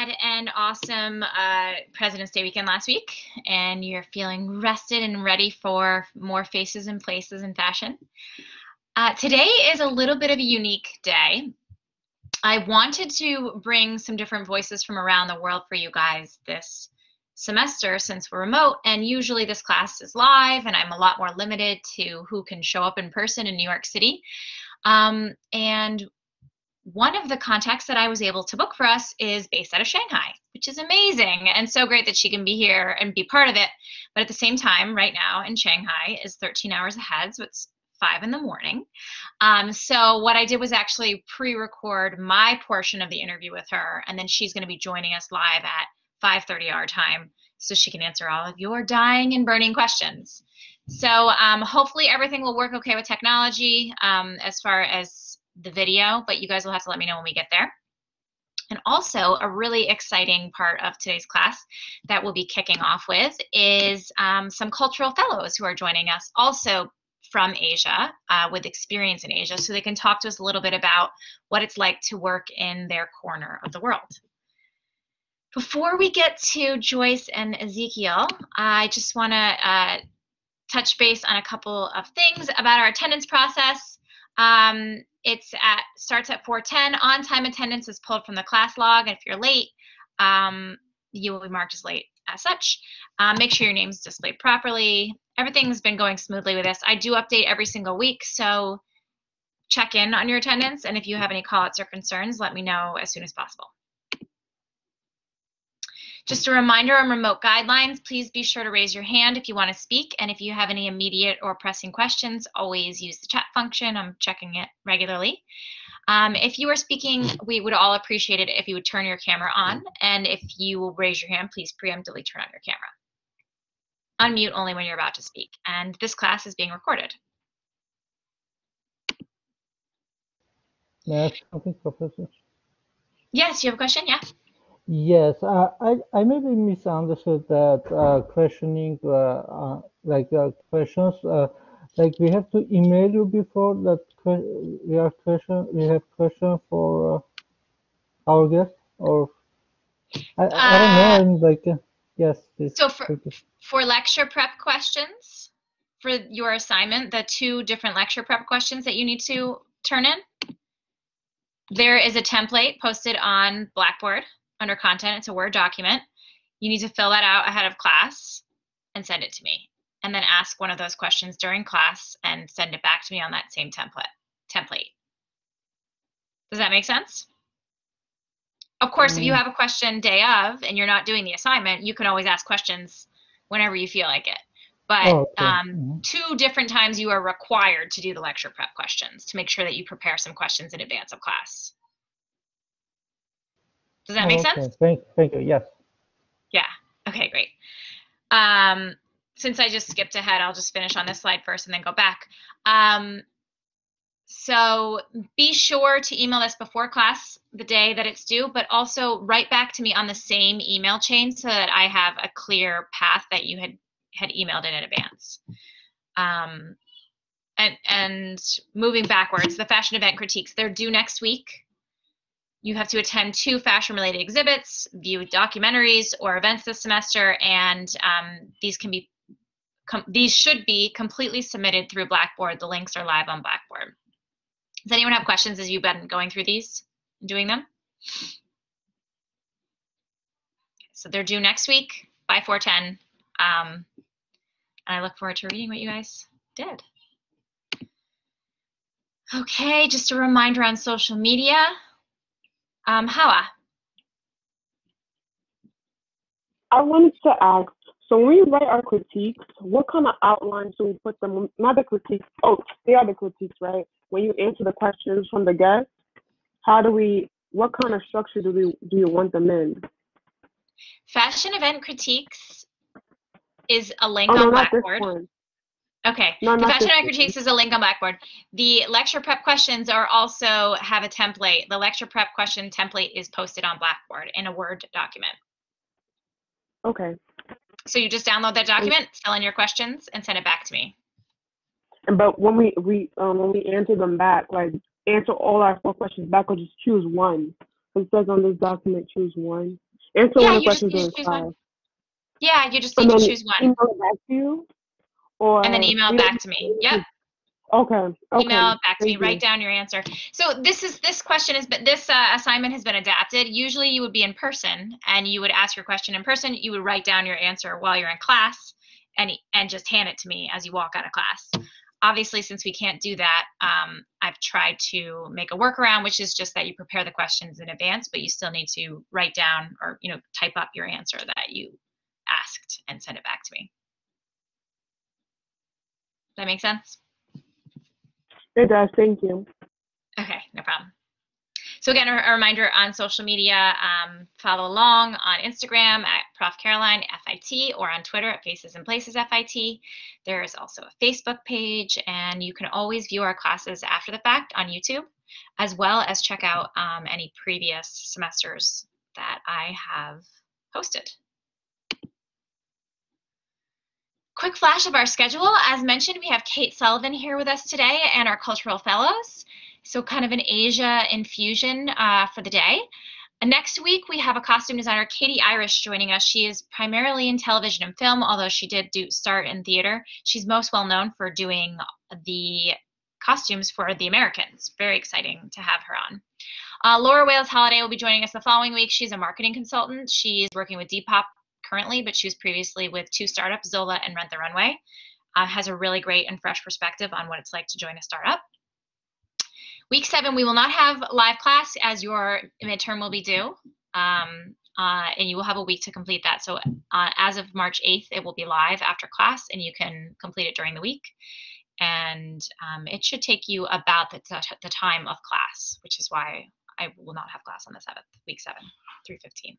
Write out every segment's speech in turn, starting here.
had an awesome President's Day weekend last week, and you're feeling rested and ready for more faces and places in fashion. Today is a little bit of a unique day. I wanted to bring some different voices from around the world for you guys this semester since we're remote, and usually this class is live and I'm a lot more limited to who can show up in person in New York City. And one of the contacts that I was able to book for us is based out of Shanghai, which is amazing and so great that she can be here and be part of it. But at the same time, right now in Shanghai is 13 hours ahead, so it's 5 in the morning. So what I did was actually pre-record my portion of the interview with her, and then she's going to be joining us live at 5:30 our time so she can answer all of your dying and burning questions. So hopefully everything will work okay with technology as far as the video, but you guys will have to let me know when we get there. And also a really exciting part of today's class that we'll be kicking off with is some cultural fellows who are joining us also from Asia with experience in Asia, so they can talk to us a little bit about what it's like to work in their corner of the world. Before we get to Joyce and Ezekiel, I just want to touch base on a couple of things about our attendance process. Starts at 4:10. On-time attendance is pulled from the class log, and if you're late, you will be marked as late as such. Make sure your name is displayed properly. Everything's been going smoothly with this. I do update every single week, so check in on your attendance, and if you have any call-outs or concerns, let me know as soon as possible. Just a reminder on remote guidelines, please be sure to raise your hand if you want to speak, and if you have any immediate or pressing questions, always use the chat function. I'm checking it regularly. If you are speaking, we would all appreciate it if you would turn your camera on, and if you will raise your hand, please preemptively turn on your camera. Unmute only when you're about to speak, and this class is being recorded. May I ask something, Professor? Yes, you have a question? Yeah. Yes, I maybe misunderstood that questioning, questions, like we have to email you before that we have question for our guest, or I don't know. I'm like yes. Please. So for lecture prep questions for your assignment, the 2 different lecture prep questions that you need to turn in, there is a template posted on Blackboard under content. It's a Word document. You need to fill that out ahead of class and send it to me, and then ask one of those questions during class and send it back to me on that same template. Does that make sense? Of course, if you have a question day of and you're not doing the assignment, you can always ask questions whenever you feel like it. But 2 different times you are required to do the lecture prep questions to make sure that you prepare some questions in advance of class. Does that make sense? Thank you. Yes. Yeah. Okay, great. Since I just skipped ahead, I'll just finish on this slide first and then go back. So be sure to email us before class the day that it's due, but also write back to me on the same email chain so that I have a clear path that you had emailed in advance. And moving backwards, the fashion event critiques, they're due next week. You have to attend 2 fashion-related exhibits, view documentaries or events this semester, and these should be completely submitted through Blackboard. The links are live on Blackboard. Does anyone have questions as you've been going through these and doing them? So they're due next week by 4:10. And I look forward to reading what you guys did. Okay, just a reminder on social media. Hawa. I wanted to ask, so when we write our critiques, what kind of outlines do we put them, not the critiques, they are the critiques, right? When you answer the questions from the guests, what kind of structure do you want them in? Fashion event critiques is a link on Blackboard. Not this one. Okay, the fashion event critiques is a link on Blackboard. The lecture prep questions also have a template. The lecture prep question template is posted on Blackboard in a Word document. Okay. So you just download that document, fill in your questions, and send it back to me. But when we answer them back, like answer all our 4 questions back, or just choose one. It says on this document, choose one. Answer Yeah, one of the questions you during just choose class. one. Yeah, you just And need to then choose one email it back to you, and then or email you back to me. Yep. don't. Okay. Email Okay. it back to me. Thank Write you. down your answer. So this question has been this assignment has been adapted. Usually you would be in person and you would ask your question in person. You would write down your answer while you're in class and just hand it to me as you walk out of class. Obviously, since we can't do that, I've tried to make a workaround, which is just that you prepare the questions in advance, but you still need to write down or type up your answer that you asked and send it back to me. Does that make sense? It does. Thank you. Okay, no problem. So again, a reminder on social media, follow along on Instagram at Prof. Caroline FIT or on Twitter at Faces and Places FIT. There is also a Facebook page, and you can always view our classes after the fact on YouTube, as well as check out any previous semesters that I have hosted. Quick flash of our schedule. As mentioned, we have Kate Sullivan here with us today and our cultural fellows. So kind of an Asia infusion for the day. Next week, we have a costume designer, Katie Irish, joining us. She is primarily in television and film, although she did start in theater. She's most well known for doing the costumes for The Americans. Very exciting to have her on. Laura Wales Holiday will be joining us the following week. She's a marketing consultant. She's working with Depop currently, but she was previously with two startups, Zola and Rent the Runway. Has a really great and fresh perspective on what it's like to join a startup. Week 7, we will not have live class as your midterm will be due, and you will have a week to complete that. So as of March 8th, it will be live after class, and you can complete it during the week. And it should take you about the time of class, which is why I will not have class on the 7th, week 7, 3:15.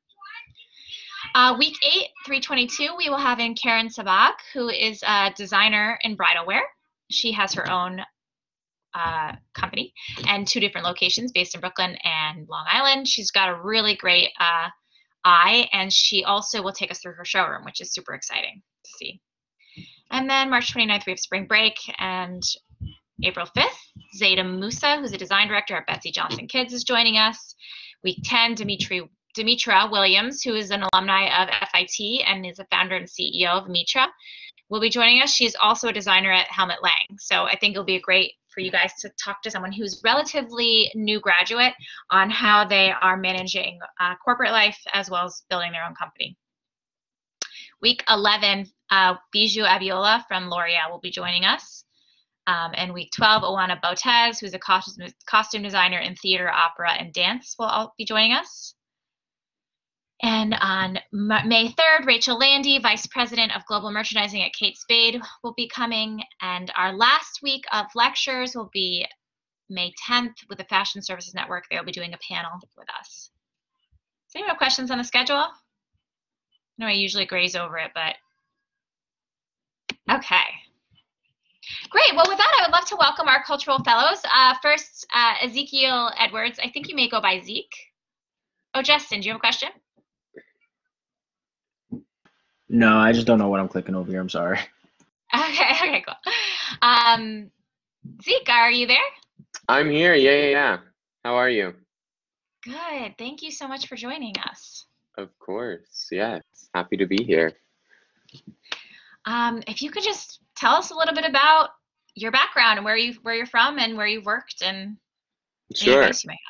Week 8, 3:22, we will have in Karen Sabag, who is a designer in bridal wear. She has her own company and 2 different locations based in Brooklyn and Long Island. She's got a really great eye, and she also will take us through her showroom, which is super exciting to see. And then March 29th, we have spring break, and April 5th, Zeta Musa, who's a design director at Betsy Johnson Kids, is joining us. Week 10, Demetra Williams, who is an alumni of FIT and is a founder and CEO of Mitra, will be joining us. She's also a designer at Helmut Lang. So I think it'll be great for you guys to talk to someone who's relatively new graduate on how they are managing corporate life as well as building their own company. Week 11, Bijou Abiola from L'Oreal will be joining us. And week 12, Oana Botez, who's a costume designer in theater, opera, and dance, will all be joining us. And on May 3rd, Rachel Landy, Vice President of Global Merchandising at Kate Spade, will be coming. And our last week of lectures will be May 10th with the Fashion Services Network. They'll be doing a panel with us. Does anyone have questions on the schedule? I know I usually graze over it, but okay. Great. Well, with that, I would love to welcome our cultural fellows. First, Ezekiel Edwards. I think you may go by Zeke. Oh, Justin, do you have a question? No, I just don't know what I'm clicking over here. I'm sorry. Okay, cool. Zeke, are you there? I'm here. Yeah. How are you? Good. Thank you so much for joining us. Of course. Yes. Happy to be here. If you could just tell us a little bit about your background and where you're from and where you've worked and any Sure. advice you may have.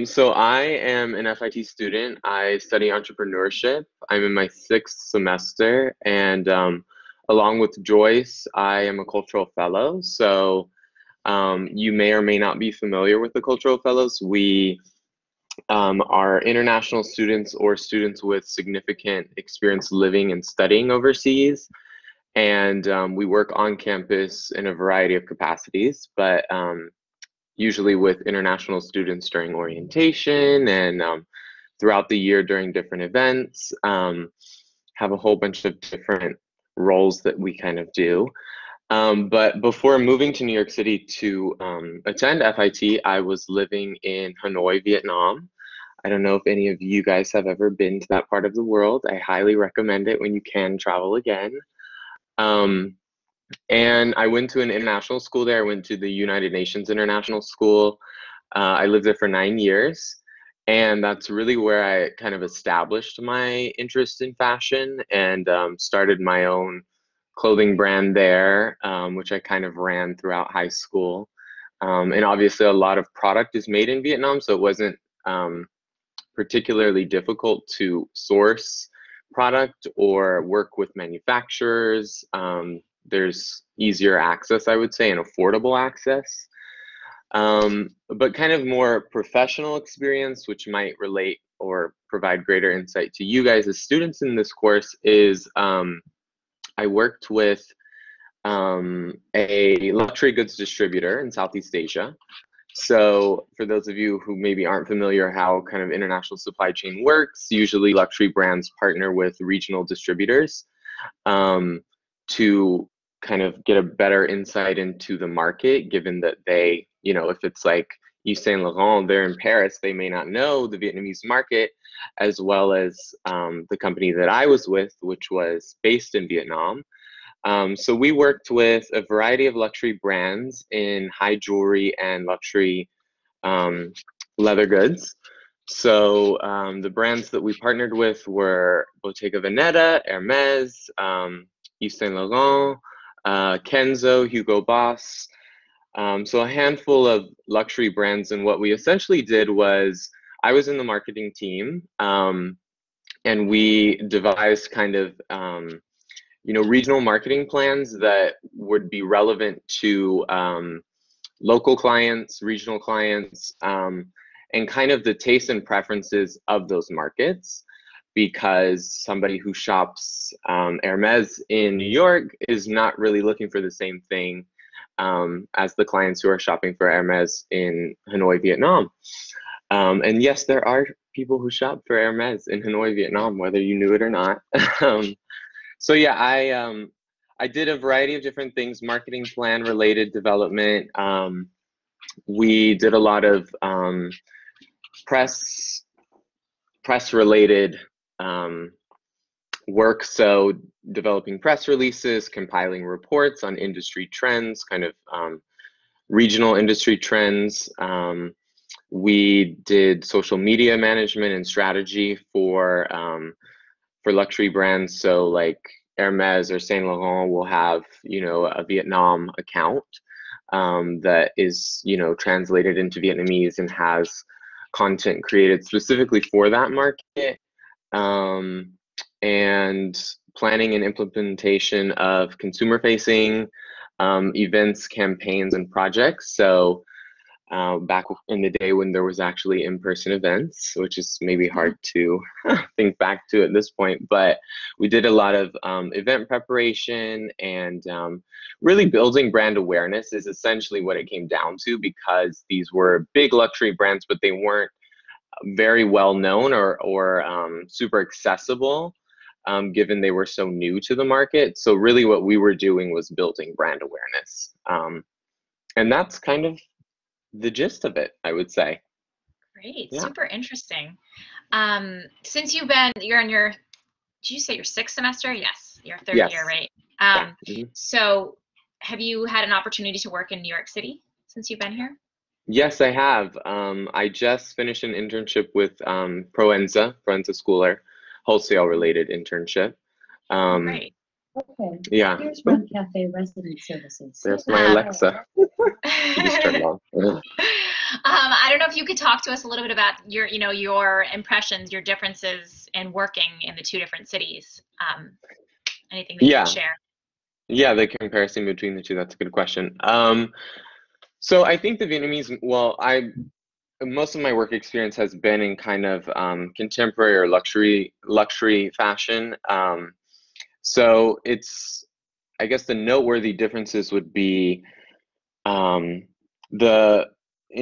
So I am an FIT student. I study entrepreneurship. I'm in my 6th semester, and along with Joyce, I am a cultural fellow. So you may or may not be familiar with the cultural fellows. We are international students or students with significant experience living and studying overseas. And we work on campus in a variety of capacities, but usually with international students during orientation and throughout the year during different events. Have a whole bunch of different roles that we kind of do. But before moving to New York City to attend FIT, I was living in Hanoi, Vietnam. I don't know if any of you guys have ever been to that part of the world. I highly recommend it when you can travel again. And I went to an international school there. I went to the United Nations International School. I lived there for 9 years. And that's really where I kind of established my interest in fashion and started my own clothing brand there, which I kind of ran throughout high school. And obviously, a lot of product is made in Vietnam, so it wasn't particularly difficult to source product or work with manufacturers. There's easier access, I would say, and affordable access. But kind of more professional experience, which might relate or provide greater insight to you guys as students in this course, is I worked with a luxury goods distributor in Southeast Asia. So for those of you who maybe aren't familiar how kind of international supply chain works, usually luxury brands partner with regional distributors to kind of get a better insight into the market, given that they, you know, if it's like Yves Saint Laurent, they're in Paris, they may not know the Vietnamese market, as well as the company that I was with, which was based in Vietnam. So we worked with a variety of luxury brands in high jewelry and luxury leather goods. So the brands that we partnered with were Bottega Veneta, Hermes, Yves Saint Laurent, Kenzo, Hugo Boss. So a handful of luxury brands. And what we essentially did was I was in the marketing team and we devised kind of you know, regional marketing plans that would be relevant to local clients, regional clients, and kind of the tastes and preferences of those markets. Because somebody who shops Hermes in New York is not really looking for the same thing as the clients who are shopping for Hermes in Hanoi, Vietnam. And yes, there are people who shop for Hermes in Hanoi, Vietnam, whether you knew it or not. So yeah, I did a variety of different things, marketing plan related development. We did a lot of press related work. So developing press releases, compiling reports on industry trends, kind of regional industry trends. We did social media management and strategy for luxury brands. So like Hermes or Saint Laurent will have, you know, a Vietnam account that is, you know, translated into Vietnamese and has content created specifically for that market. And planning and implementation of consumer facing events, campaigns, and projects. So back in the day when there was actually in-person events, which is maybe hard to think back to at this point, but we did a lot of event preparation and really building brand awareness is essentially what it came down to, because these were big luxury brands, but they weren't very well known or super accessible, given they were so new to the market. So really what we were doing was building brand awareness. And that's kind of the gist of it, I would say. Great, Yeah. super interesting. Since you're in your, did you say your sixth semester? Yes, your third Yes. year, right? Yeah. So have you had an opportunity to work in New York City since you've been here? Yes, I have. I just finished an internship with Proenza Schooler, wholesale related internship. Great. Okay. Yeah. Here's Run Cafe resident services. There's my Alexa. You just turned on. I don't know if you could talk to us a little bit about your, you know, your impressions, your differences in working in the two different cities. Anything that you can share? Yeah, the comparison between the two, that's a good question. So I think the Vietnamese, well, most of my work experience has been in kind of contemporary or luxury fashion. So it's, I guess the noteworthy differences would be in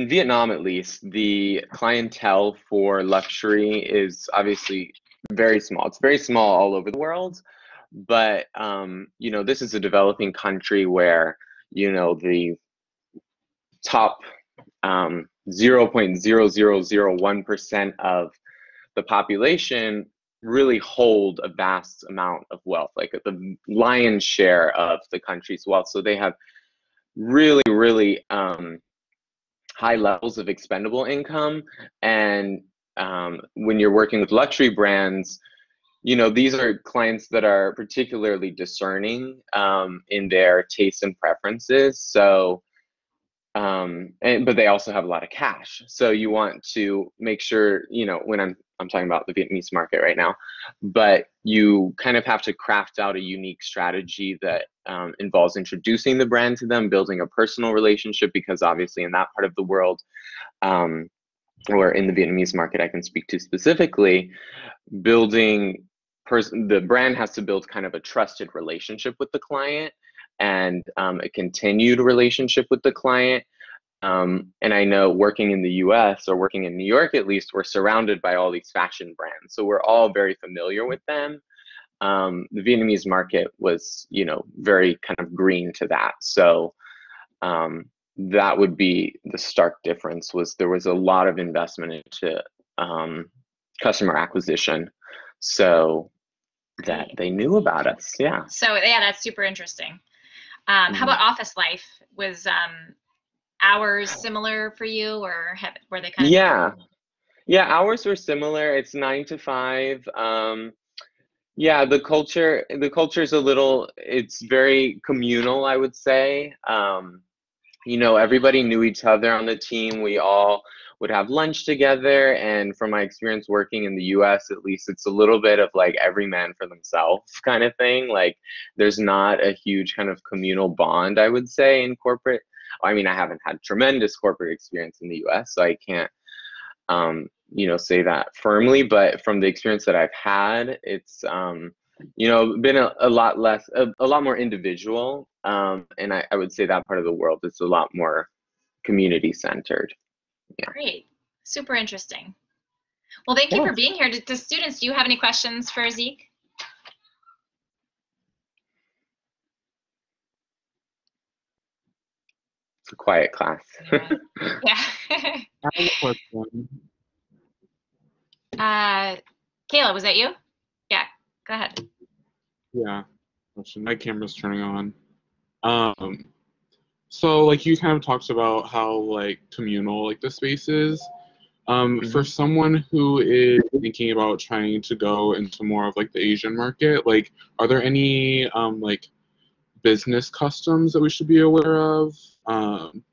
Vietnam, at least, the clientele for luxury is obviously very small. It's very small all over the world, but you know, this is a developing country where, you know, the top 0.0001% of the population really hold a vast amount of wealth, like the lion's share of the country's wealth. So they have really high levels of expendable income, and when you're working with luxury brands, these are clients that are particularly discerning in their tastes and preferences. So, but they also have a lot of cash. So you want to make sure, when I'm talking about the Vietnamese market right now, but you kind of have to craft out a unique strategy that involves introducing the brand to them, building a personal relationship, because obviously in that part of the world, or in the Vietnamese market I can speak to specifically, the brand has to build kind of a trusted relationship with the client, and a continued relationship with the client. And I know working in the US, or working in New York at least, we're surrounded by all these fashion brands. So we're all very familiar with them. The Vietnamese market was, very kind of green to that. So that would be the stark difference, was there was a lot of investment into customer acquisition, so that they knew about us. Yeah. So yeah, that's super interesting. How about office life? Was hours similar for you, or were they kind of different? Yeah, hours were similar. It's 9 to 5. Yeah, the culture is it's very communal, I would say. Everybody knew each other on the team. We all would have lunch together, and from my experience working in the US, at least, it's a little bit of like every man for themselves kind of thing. Like, there's not a huge kind of communal bond, I would say, in corporate. I mean, I haven't had tremendous corporate experience in the US, so I can't say that firmly, but from the experience that I've had, it's been a lot less, a lot more individual, and I would say that part of the world is a lot more community centered. Yeah. Great, super interesting. Well, thank you for being here. To students, do you have any questions for Zeke? It's a quiet class. Yeah. I have a question. Kayla, was that you? Yeah, go ahead. Yeah, my camera's turning on. So like you kind of talked about how like communal like the space is. For someone who is thinking about trying to go into more of like the Asian market, like are there any like business customs that we should be aware of?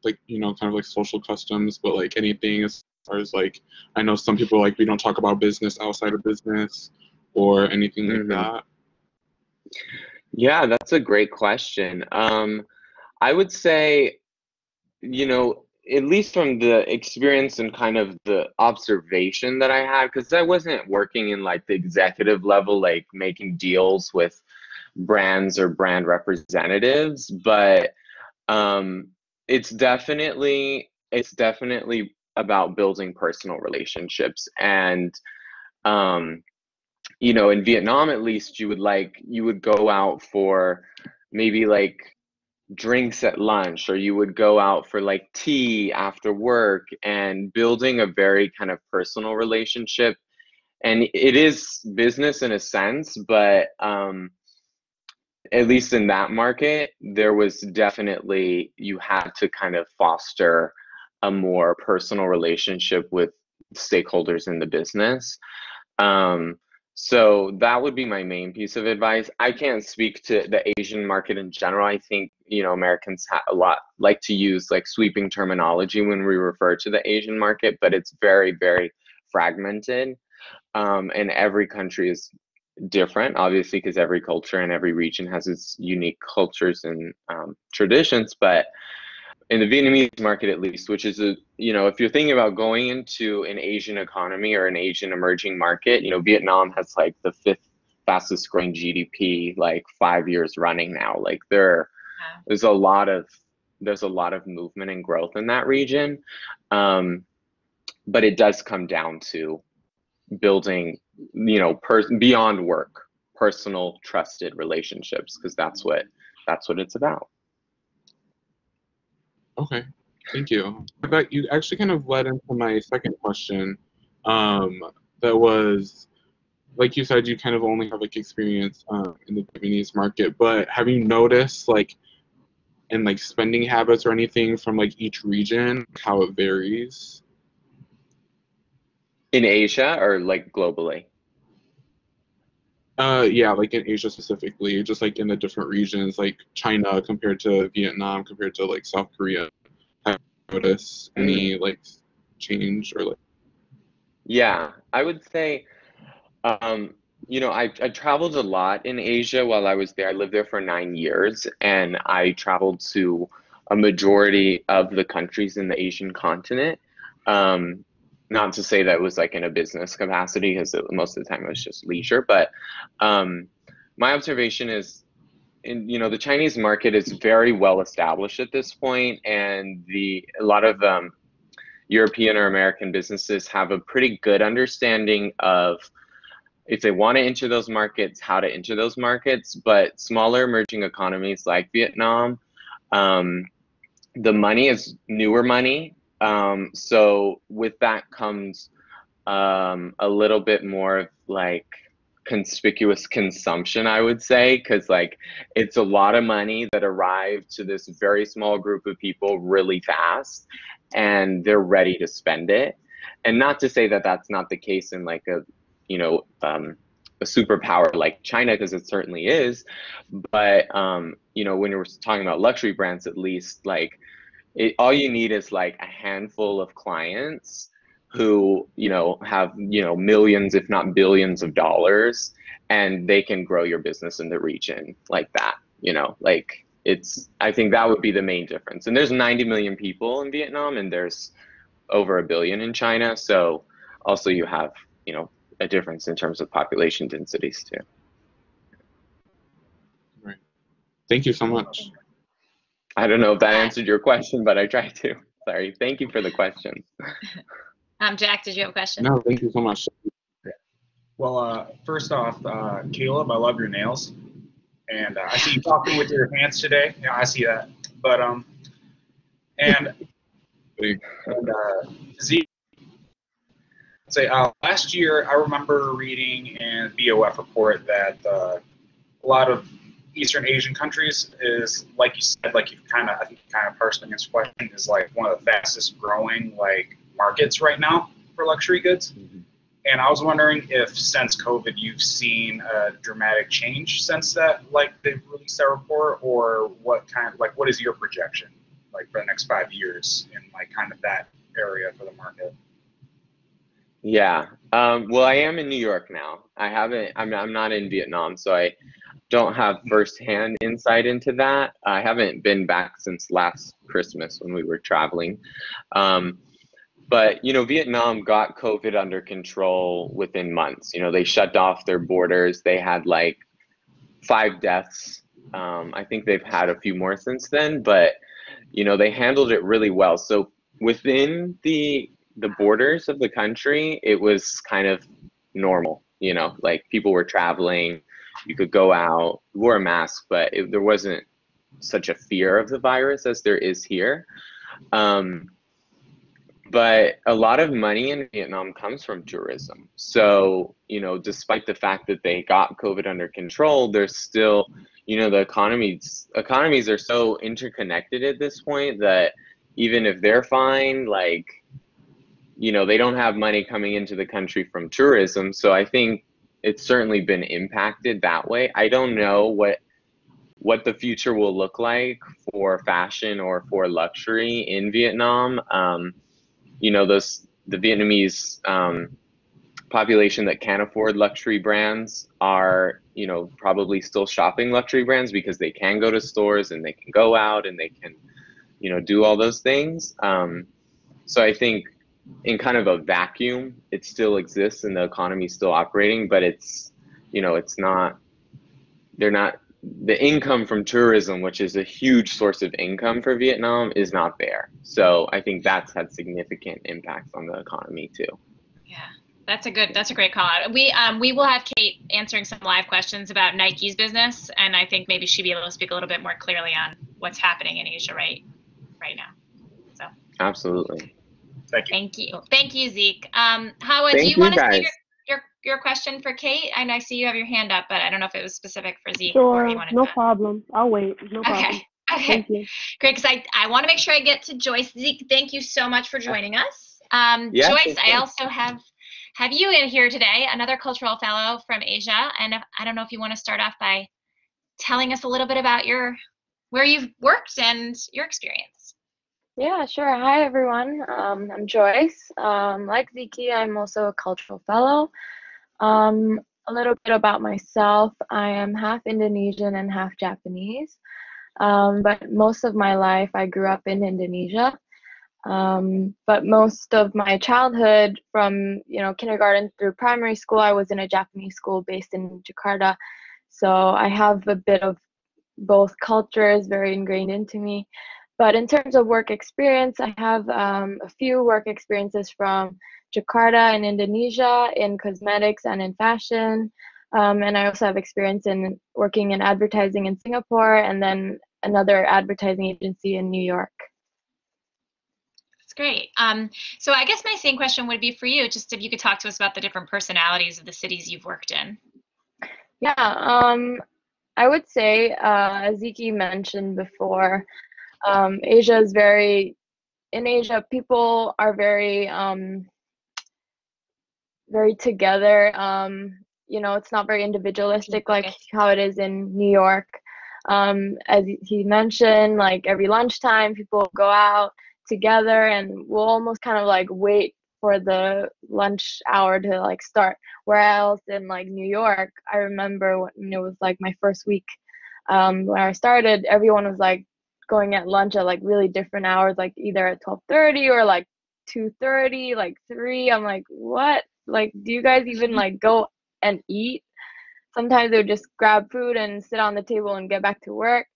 Like, kind of like social customs, but like anything as far as like, I know some people like we don't talk about business outside of business or anything like that. Yeah, that's a great question. I would say, at least from the experience and kind of the observation that I had, because I wasn't working in like the executive level, like making deals with brands or brand representatives, but it's definitely about building personal relationships. And in Vietnam, at least, you would go out for maybe like drinks at lunch, or you would go out for like tea after work, and building a very kind of personal relationship. And it is business in a sense, but at least in that market, there was definitely, you had to kind of foster a more personal relationship with stakeholders in the business. So that would be my main piece of advice. I can't speak to the Asian market in general. I think, Americans like to use like sweeping terminology when we refer to the Asian market, but it's very, very fragmented. And every country is different, obviously, because every culture and every region has its unique cultures and traditions. But in the Vietnamese market, at least, which is if you're thinking about going into an Asian economy or an Asian emerging market, Vietnam has like the 5th fastest growing GDP, like 5 years running now. Like there's a lot of movement and growth in that region. But it does come down to building, beyond work, personal, trusted relationships, because that's what it's about. Okay, thank you. But you actually kind of led into my second question. That was, like you said, you kind of only have like experience in the Japanese market, but have you noticed like in like spending habits or anything from like each region, how it varies? In Asia or like globally? Yeah, like in Asia specifically, just like in the different regions, like China compared to Vietnam compared to like South Korea. Have you noticed any like change or like? Yeah, I would say, I traveled a lot in Asia while I was there. I lived there for 9 years, and I traveled to a majority of the countries in the Asian continent. Um, Not to say that it was like in a business capacity, because most of the time it was just leisure, but um, my observation is, the Chinese market is very well established at this point, and a lot of European or American businesses have a pretty good understanding of if they want to enter those markets, how to enter those markets. But smaller emerging economies like Vietnam, um, the money is newer money. So with that comes a little bit more of like conspicuous consumption, I would say, because like it's a lot of money that arrived to this very small group of people really fast, and they're ready to spend it. And not to say that that's not the case in like you know um, a superpower like China, because it certainly is. But when you're talking about luxury brands, at least like all you need is like a handful of clients who have millions if not billions of dollars, and they can grow your business in the region like that. Like I think that would be the main difference. And there's 90 million people in Vietnam, and there's over a billion in China, so also you have a difference in terms of population densities too. Right. Thank you so much. I don't know if that answered your question, but I tried to. Sorry. Thank you for the question. Jack, did you have a question? No, thank you so much. Well, first off, Caleb, I love your nails, and I see you talking with your hands today. Yeah, I see that. But and Z, say last year I remember reading in BOF report that a lot of Eastern Asian countries is, like you said, like I think you kind of parsed against question, is like one of the fastest growing like markets right now for luxury goods. Mm-hmm. And I was wondering if since COVID you've seen a dramatic change since that, like they've released that report, or what is your projection like for the next 5 years in like kind of that area for the market? Yeah. Well, I am in New York now. I'm not in Vietnam, so I don't have firsthand insight into that. I haven't been back since last Christmas when we were traveling. But Vietnam got COVID under control within months. They shut off their borders. They had like 5 deaths. I think they've had a few more since then, but they handled it really well. So within the borders of the country, it was kind of normal. Like people were traveling, you could go out, wore a mask, but there wasn't such a fear of the virus as there is here. But a lot of money in Vietnam comes from tourism. So, despite the fact that they got COVID under control, there's still, the economies are so interconnected at this point that even if they're fine, like, they don't have money coming into the country from tourism. So I think it's certainly been impacted that way. I don't know what the future will look like for fashion or for luxury in Vietnam. The Vietnamese population that can't afford luxury brands are, probably still shopping luxury brands because they can go to stores and they can go out and they can, do all those things. So I think in kind of a vacuum, it still exists and the economy is still operating, but it's not, the income from tourism, which is a huge source of income for Vietnam, is not there. So I think that's had significant impacts on the economy too. Yeah, that's a great call out. We will have Kate answering some live questions about Nike's business, and I think maybe she'll be able to speak a little bit more clearly on what's happening in Asia right now. So absolutely. Thank you, Zeke. Howard, do you want to say your question for Kate? And I see you have your hand up, but I don't know if it was specific for Zeke. Sure, or you wanted no problem. I'll wait. No problem. Okay. Thank you. Great, because I want to make sure I get to Joyce. Zeke, thank you so much for joining us. Yeah, Joyce, I also have have you in here today, another cultural fellow from Asia. And I don't know if you want to start off by telling us a little bit about where you've worked and your experience. Yeah, sure. Hi, everyone. I'm Joyce. Like Ziki, I'm also a cultural fellow. A little bit about myself. I am half Indonesian and half Japanese. But most of my life, I grew up in Indonesia. But most of my childhood, from kindergarten through primary school, I was in a Japanese school based in Jakarta. So I have a bit of both cultures very ingrained into me. But in terms of work experience, I have a few work experiences from Jakarta in Indonesia in cosmetics and in fashion. And I also have experience in working in advertising in Singapore and then another advertising agency in New York. That's great. So I guess my same question would be for you, just if you could talk to us about the different personalities of the cities you've worked in. Yeah, I would say, as Ziki mentioned before, Asia is in Asia, people are very together. It's not very individualistic like how it is in New York. As he mentioned, like every lunchtime, people go out together and we'll almost kind of like wait for the lunch hour to like start. Whereas in like New York, I remember when it was like my first week, when I started, everyone was like going at lunch at like really different hours, like either at 12:30 or like 2:30, like 3. I'm like, what? Like, do you guys even like go and eat? Sometimes they would just grab food and sit on the table and get back to work.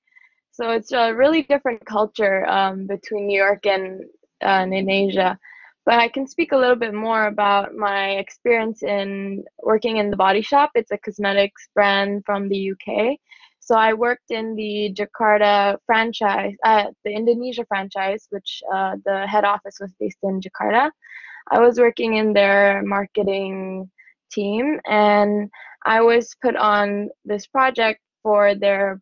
So it's a really different culture between New York and in Asia. But I can speak a little bit more about my experience in working in the Body Shop. It's a cosmetics brand from the UK. So I worked in the Jakarta franchise, the Indonesia franchise, which the head office was based in Jakarta. I was working in their marketing team, and I was put on this project for their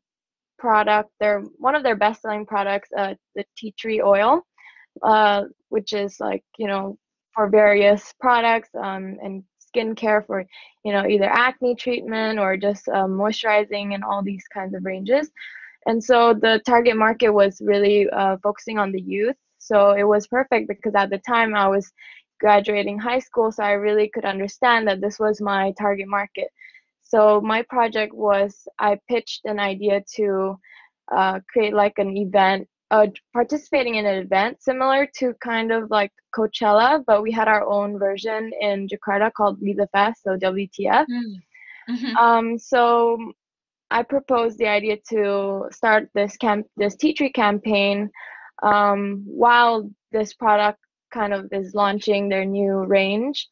product. One of their best-selling products, the tea tree oil, which is like for various products and skincare for either acne treatment or just moisturizing and all these kinds of ranges. And so the target market was really focusing on the youth. So it was perfect because at the time I was graduating high school, so I really could understand that this was my target market. So my project was, I pitched an idea to create like an event, participating in an event similar to kind of like Coachella, but we had our own version in Jakarta called We the Fest, so WTF. So I proposed the idea to start this tea tree campaign while this product kind of is launching their new range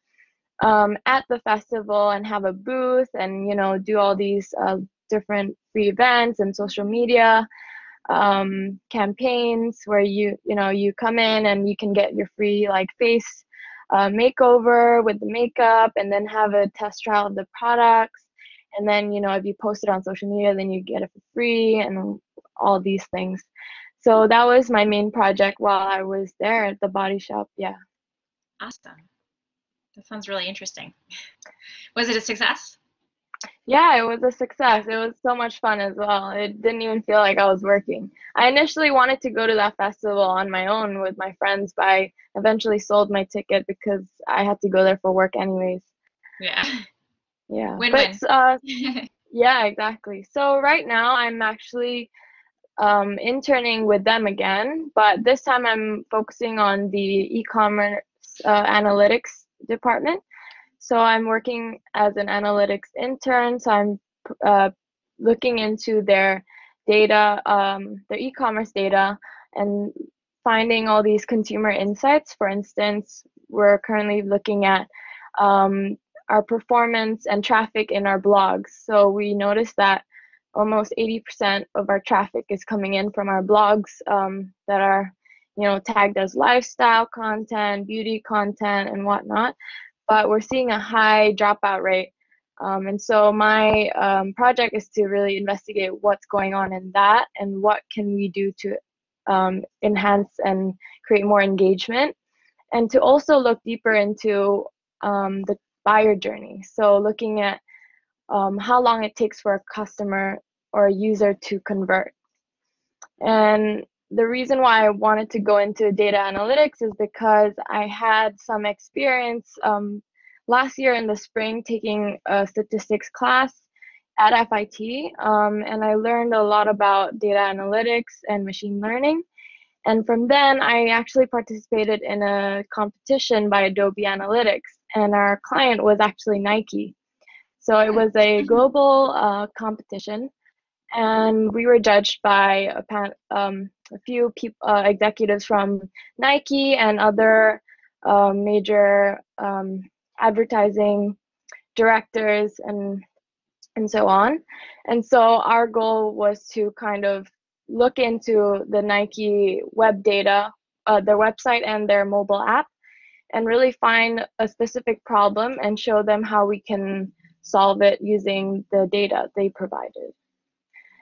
at the festival, and have a booth and do all these different free events and social media campaigns where you come in and you can get your free like face makeover with the makeup, and then have a test trial of the products, and then if you post it on social media, then you get it for free and all these things. So that was my main project while I was there at the Body Shop. Yeah. Awesome. That sounds really interesting. Was it a success? Yeah, it was a success. It was so much fun as well. It didn't even feel like I was working. I initially wanted to go to that festival on my own with my friends, but I eventually sold my ticket because I had to go there for work anyways. Yeah. Yeah. Win-win. But yeah, exactly. So right now I'm actually interning with them again, but this time I'm focusing on the e-commerce analytics department. So I'm working as an analytics intern. So I'm looking into their data, their e-commerce data, and finding all these consumer insights. For instance, we're currently looking at our performance and traffic in our blogs. So we noticed that almost 80% of our traffic is coming in from our blogs that are tagged as lifestyle content, beauty content, and whatnot. But we're seeing a high dropout rate. And so my project is to really investigate what's going on in that and what can we do to enhance and create more engagement, and to also look deeper into buyer journey. So looking at how long it takes for a customer or a user to convert. And the reason why I wanted to go into data analytics is because I had some experience last year in the spring taking a statistics class at FIT, and I learned a lot about data analytics and machine learning. And from then, I actually participated in a competition by Adobe Analytics, and our client was actually Nike. So it was a global competition, and we were judged by a few executives from Nike and other major advertising directors and so on. And so our goal was to kind of look into the Nike web data, their website and their mobile app, and really find a specific problem and show them how we can solve it using the data they provided.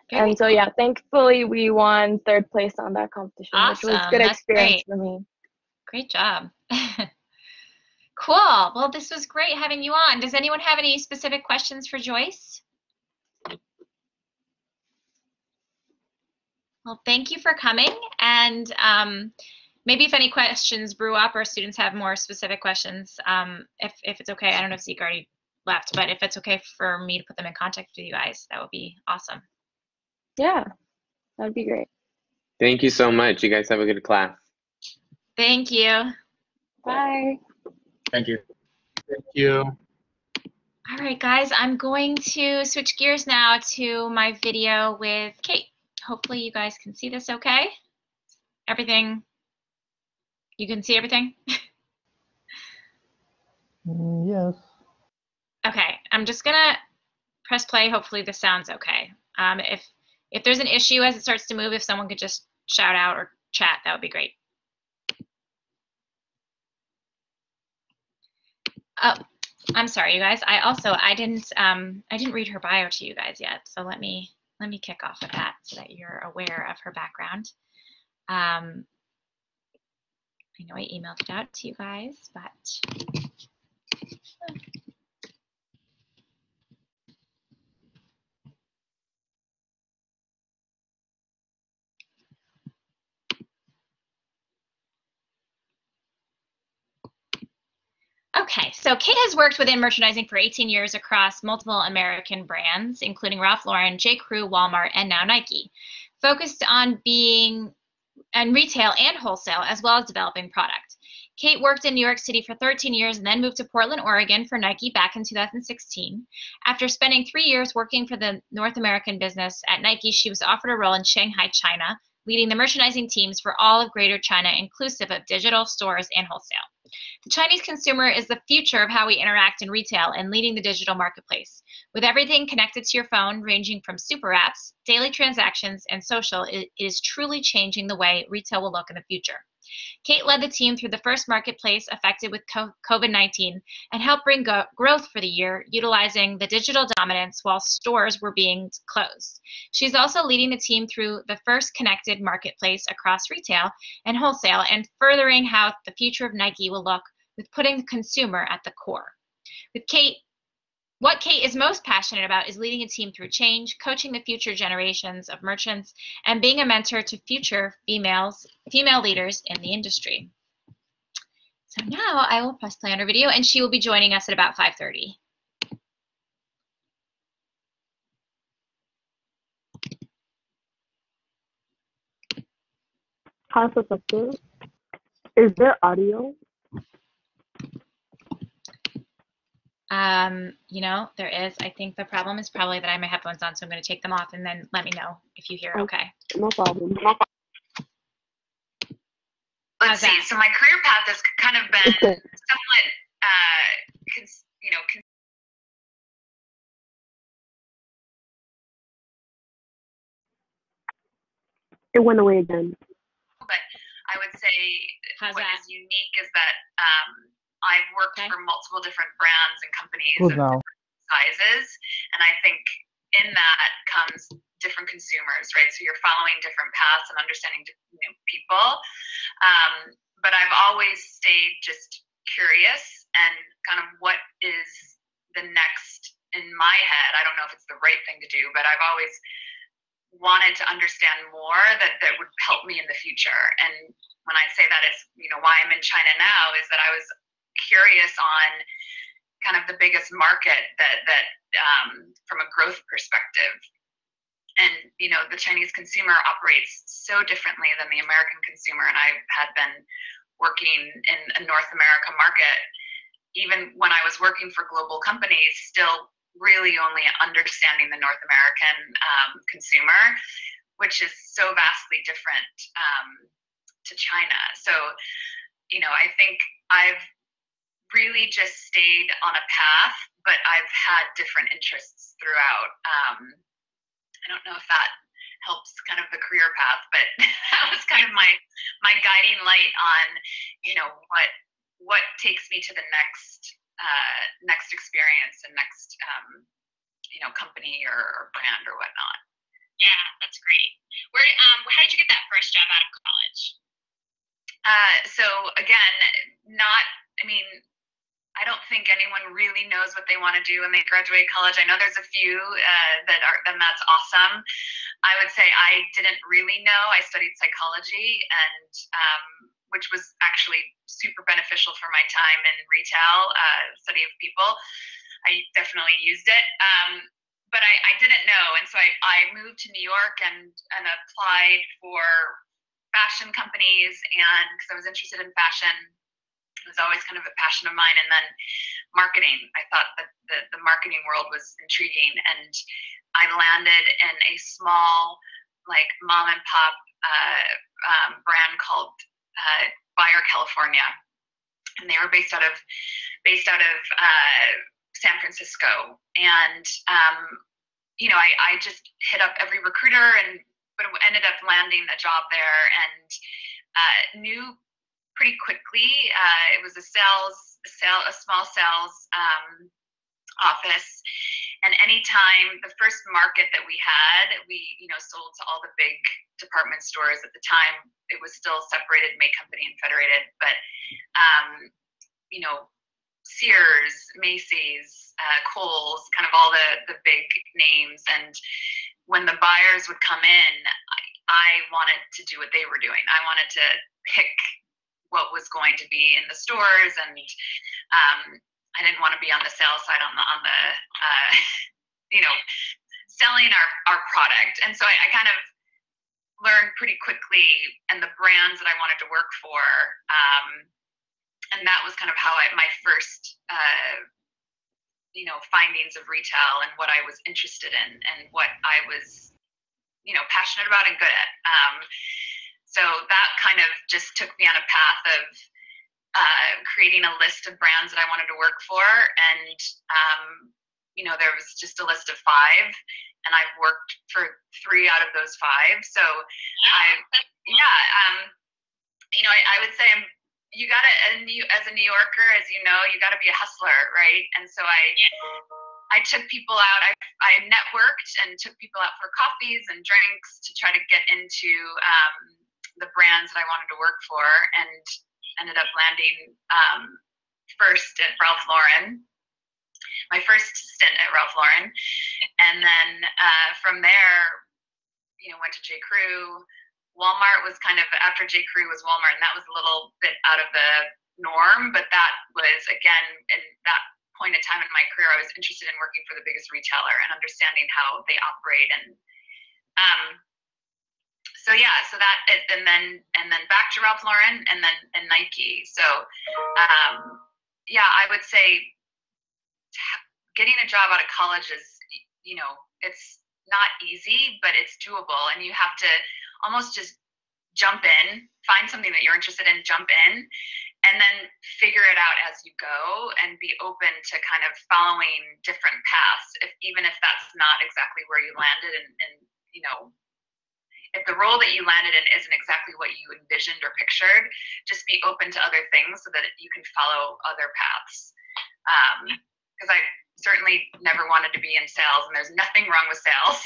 Very and so cool. yeah, thankfully we won third place on that competition, which was Awesome. good That's experience great. for me. Great job. Cool. Well, this was great having you on. Does anyone have any specific questions for Joyce? Well, thank you for coming. And maybe if any questions brew up or students have more specific questions, if it's okay, I don't know if Zeke already left, but if it's okay for me to put them in contact with you guys, that would be awesome. Yeah, that'd be great. Thank you so much. You guys have a good class. Thank you. Bye. Thank you. Thank you. All right, guys, I'm going to switch gears now to my video with Kate. Hopefully you guys can see this okay. Everything, you can see everything? Yes. Okay, I'm just gonna press play. Hopefully this sounds okay. If there's an issue as it starts to move, if someone could just shout out or chat, that would be great. Oh, I'm sorry, you guys. I didn't read her bio to you guys yet. So let me kick off with that so that you're aware of her background. I know I emailed it out to you guys, but okay, so Kate has worked within merchandising for 18 years across multiple American brands, including Ralph Lauren, J. Crew, Walmart, and now Nike, focused on being in retail and wholesale, as well as developing product. Kate worked in New York City for 13 years and then moved to Portland, Oregon for Nike back in 2016. After spending 3 years working for the North American business at Nike, she was offered a role in Shanghai, China, leading the merchandising teams for all of Greater China, inclusive of digital stores and wholesale. The Chinese consumer is the future of how we interact in retail and leading the digital marketplace. With everything connected to your phone, ranging from super apps, daily transactions, and social, it is truly changing the way retail will look in the future. Kate led the team through the first marketplace affected with COVID-19 and helped bring growth for the year, utilizing the digital dominance while stores were being closed. She's also leading the team through the first connected marketplace across retail and wholesale and furthering how the future of Nike will look with putting the consumer at the core. With Kate, what Kate is most passionate about is leading a team through change, coaching the future generations of merchants, and being a mentor to future female leaders in the industry. So now I will press play on her video, and she will be joining us at about 5:30. Hi, Professor. Is there audio? You know, there is. I think the problem is probably that I have my headphones on, so I'm going to take them off and then let me know if you hear okay. No problem. Let's see. So my career path has kind of been somewhat, It went away again. but I would say what is unique is that I've worked for multiple different brands and companies of different sizes, and I think in that comes different consumers, right? So you're following different paths and understanding different people. But I've always stayed just curious and kind of what is the next in my head. I don't know if it's the right thing to do, but I've always wanted to understand more that would help me in the future. And when I say that, it's, you know, why I'm in China now is that I was curious on kind of the biggest market that from a growth perspective. And, you know, the Chinese consumer operates so differently than the American consumer. And I had been working in a North America market, even when I was working for global companies, still really only understanding the North American consumer, which is so vastly different to China. So, you know, I think I've really just stayed on a path, but I've had different interests throughout. I don't know if that helps kind of the career path, but that was kind of my guiding light on, you know, what takes me to the next experience and next you know, company or brand or whatnot. Yeah, that's great. Where how did you get that first job out of college? So again, I mean, I don't think anyone really knows what they want to do when they graduate college. I know there's a few and that's awesome. I would say I didn't really know. I studied psychology, and which was actually super beneficial for my time in retail, study of people. I definitely used it, but I didn't know, and so I moved to New York and applied for fashion companies, and because I was interested in fashion. It was always kind of a passion of mine. And then marketing, I thought that the marketing world was intriguing. And I landed in a small, like, mom and pop brand called Bayer, California. And they were based out of San Francisco. And, you know, I just hit up every recruiter, but ended up landing a job there, and knew pretty quickly. It was a small sales office, and anytime the first market that we had, we, you know, sold to all the big department stores. At the time, it was still separated, May Company and Federated, but you know, Sears, Macy's, Kohl's, kind of all the big names. And when the buyers would come in, I wanted to do what they were doing. I wanted to pick what was going to be in the stores, and I didn't want to be on the sales side on the you know, selling our product. And so I kind of learned pretty quickly, and the brands that I wanted to work for, and that was kind of how my first you know, findings of retail and what I was interested in and what I was, you know, passionate about and good at. So that kind of just took me on a path of creating a list of brands that I wanted to work for. And, you know, there was just a list of 5, and I've worked for 3 out of those 5. So you know, I would say you gotta, and you, as a New Yorker, as you know, you gotta be a hustler, right? And so I took people out, I networked and took people out for coffees and drinks to try to get into the brands that I wanted to work for, and ended up landing first at Ralph Lauren, my first stint at Ralph Lauren. And then from there, you know, went to J. Crew. Walmart was kind of, after J. Crew was Walmart, and that was a little bit out of the norm, but that was, again, in that point of time in my career, I was interested in working for the biggest retailer and understanding how they operate. And so yeah, so that, and then back to Ralph Lauren, and Nike. So yeah, I would say getting a job out of college is, you know, it's not easy, but it's doable, and you have to almost just jump in, find something that you're interested in, jump in, and then figure it out as you go, and be open to kind of following different paths, even if that's not exactly where you landed. And you know, if the role that you landed in isn't exactly what you envisioned or pictured, just be open to other things so that you can follow other paths. Because I certainly never wanted to be in sales, and there's nothing wrong with sales.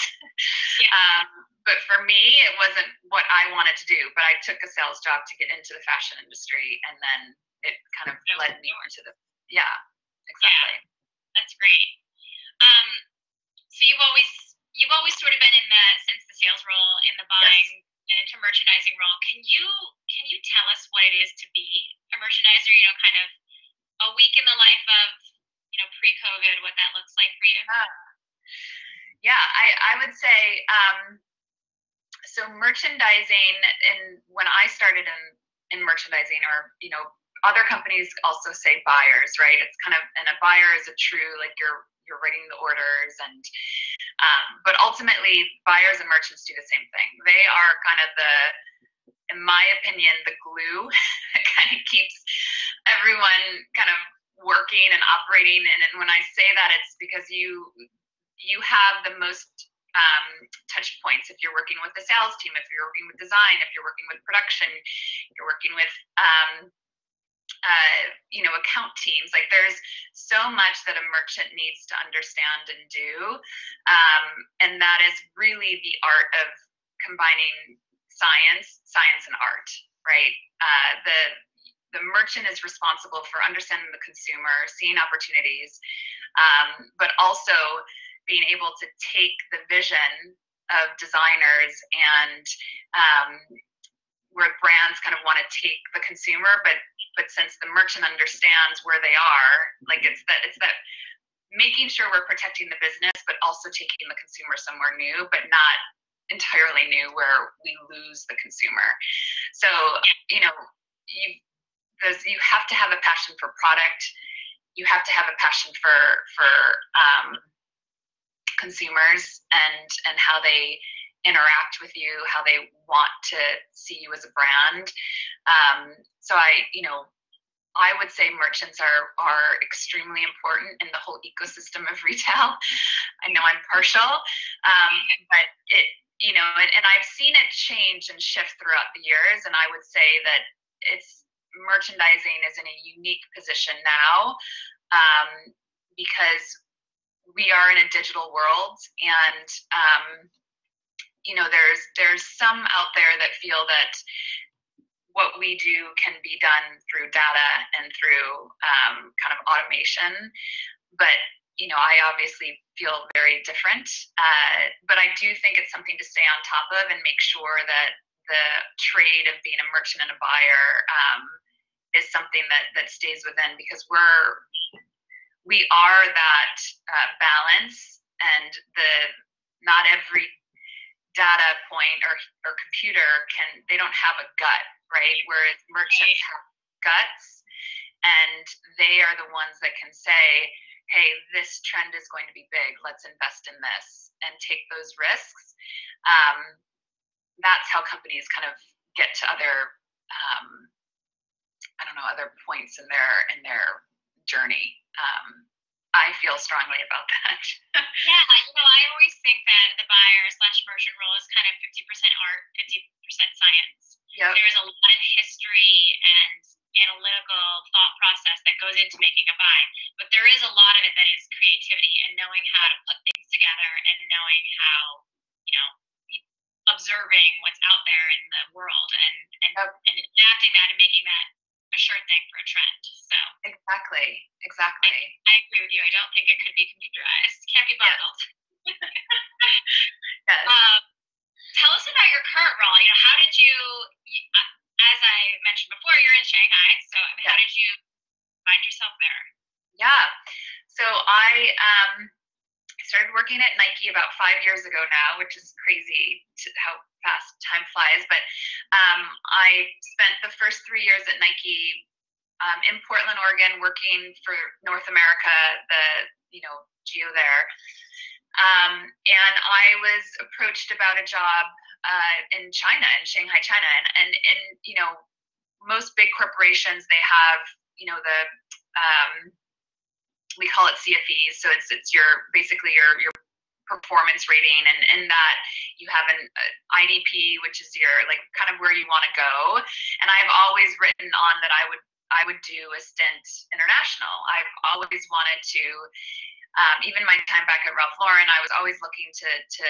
But for me, it wasn't what I wanted to do. But I took a sales job to get into the fashion industry, and then it kind of led me into the, yeah, exactly. Yeah, that's great. So you've always sort of been in since the sales role, in the buying and into merchandising role. Can you tell us what it is to be a merchandiser? You know, kind of a week in the life of, you know, pre-COVID, what that looks like for you. Yeah, I would say so merchandising, and when I started in merchandising, or, you know, other companies also say buyers, right? It's kind of, and a buyer is a true, like, you're writing the orders, and but ultimately buyers and merchants do the same thing. They are kind of in my opinion, the glue that kind of keeps everyone kind of working and operating. And when I say that, it's because you have the most touch points. If you're working with the sales team, if you're working with design, if you're working with production, you're working with you know, account teams. Like, there's so much that a merchant needs to understand and do, and that is really the art of combining science and art, right? The merchant is responsible for understanding the consumer, seeing opportunities, but also being able to take the vision of designers and where brands kind of want to take the consumer, but since the merchant understands where they are, like, it's that making sure we're protecting the business, but also taking the consumer somewhere new, but not entirely new where we lose the consumer. So, you know, you have to have a passion for product. You have to have a passion for consumers and how they interact with you, how they want to see you as a brand. So I would say merchants are extremely important in the whole ecosystem of retail. I know I'm partial, but it, you know, and I've seen it change and shift throughout the years. And I would say that merchandising is in a unique position now, because we are in a digital world, and you know, there's some out there that feel that what we do can be done through data and through kind of automation, but you know, I obviously feel very different. But I do think it's something to stay on top of and make sure that the trade of being a merchant and a buyer is something that stays within, because we are that balance, and not every data point or computer they don't have a gut, right? Whereas merchants have guts, and they are the ones that can say, hey, this trend is going to be big, let's invest in this and take those risks. That's how companies kind of get to other other points in their journey. I feel strongly about that. Yeah, you know, I always think that the buyer/merchant role is kind of 50% art, 50% science. Yep. There's a lot of history and analytical thought process that goes into making a buy, but there is a lot of it that is creativity and knowing how to put things together and knowing how, you know, observing what's out there in the world and adapting that and making that a sure thing for a trend. So exactly. I agree with you. I don't think it could be computerized. Can't be bundled. Yes. Tell us about your current role. You know, how did you, as I mentioned before, you're in Shanghai. So I mean, how did you find yourself there? Yeah. So I started working at Nike about 5 years ago now, which is crazy how fast time flies. But I spent the first 3 years at Nike in Portland, Oregon, working for North America, the geo there. And I was approached about a job in China, in Shanghai, China, and you know, most big corporations, they have, you know, the we call it CFEs, so it's basically your performance rating, and in that you have an IDP, which is your, like, kind of where you want to go. And I've always written on that I would do a stint international. I've always wanted to, even my time back at Ralph Lauren, I was always looking to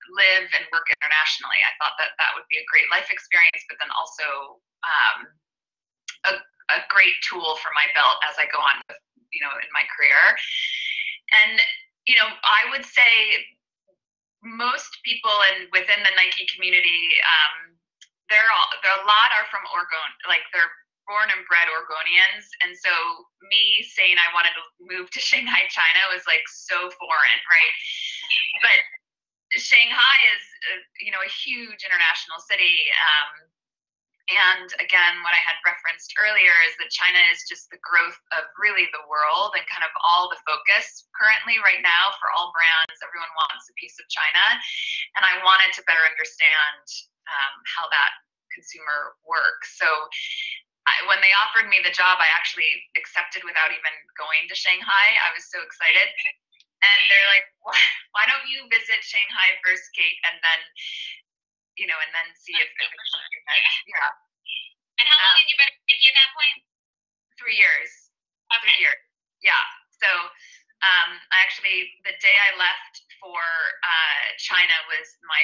live and work internationally. I thought that would be a great life experience, but then also a great tool for my belt as I go on with, in my career. And, I would say most people within the Nike community, a lot are from Oregon, like they're born and bred Oregonians. And so me saying I wanted to move to Shanghai, China was like so foreign, right? But Shanghai is, a huge international city. And again, what I had referenced earlier is that China is just the growth of really the world and kind of all the focus currently right now for all brands. Everyone wants a piece of China. And I wanted to better understand how that consumer works. So when they offered me the job, I actually accepted without even going to Shanghai. I was so excited. And they're like, why don't you visit Shanghai first, Kate, and then and then see if it's something that, yeah. And how long had you been at Nike at that point? 3 years. Okay. 3 years. Yeah. So I actually, the day I left for China was my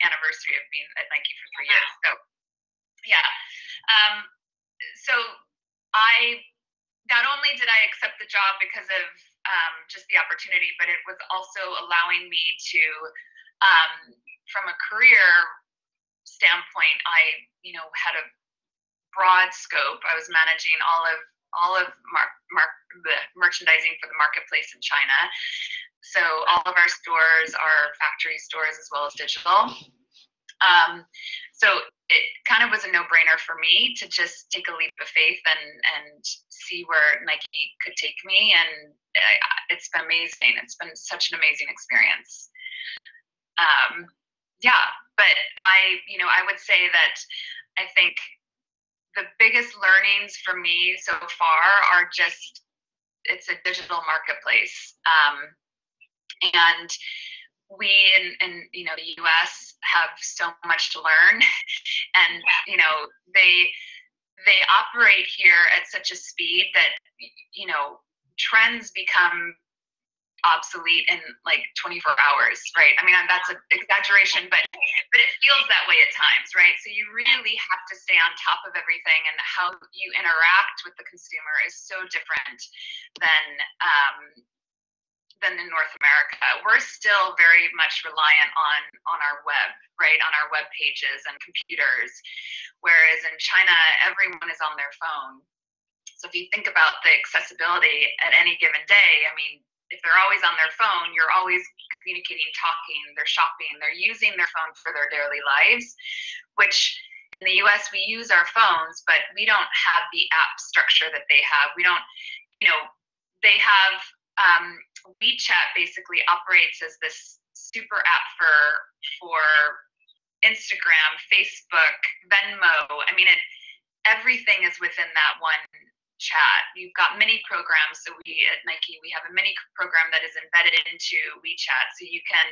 anniversary of being at Nike for 3 years. So yeah. So not only did I accept the job because of just the opportunity, but it was also allowing me to, from a career standpoint, I had a broad scope. I was managing all of the merchandising for the marketplace in China. So all of our stores are factory stores as well as digital. So it kind of was a no-brainer for me to just take a leap of faith and see where Nike could take me. And it's been amazing. It's been such an amazing experience. Yeah, but I would say that I think the biggest learnings for me so far are just, it's a digital marketplace. And we in the US have so much to learn. And they operate here at such a speed that trends become obsolete in like 24 hours, right? I mean, that's an exaggeration, but it feels that way at times, right? So you really have to stay on top of everything, and how you interact with the consumer is so different than in North America. We're still very much reliant on our web, right? On our web pages and computers, whereas in China, everyone is on their phone. So if you think about the accessibility at any given day, I mean, if they're always on their phone, you're always communicating, talking, they're shopping, they're using their phone for their daily lives, which in the US, we use our phones, but we don't have the app structure that they have. We don't, they have, WeChat basically operates as this super app for Instagram, Facebook, Venmo. I mean, everything is within that one chat. You've got mini programs. So we at Nike, we have a mini program that is embedded into WeChat. So you can,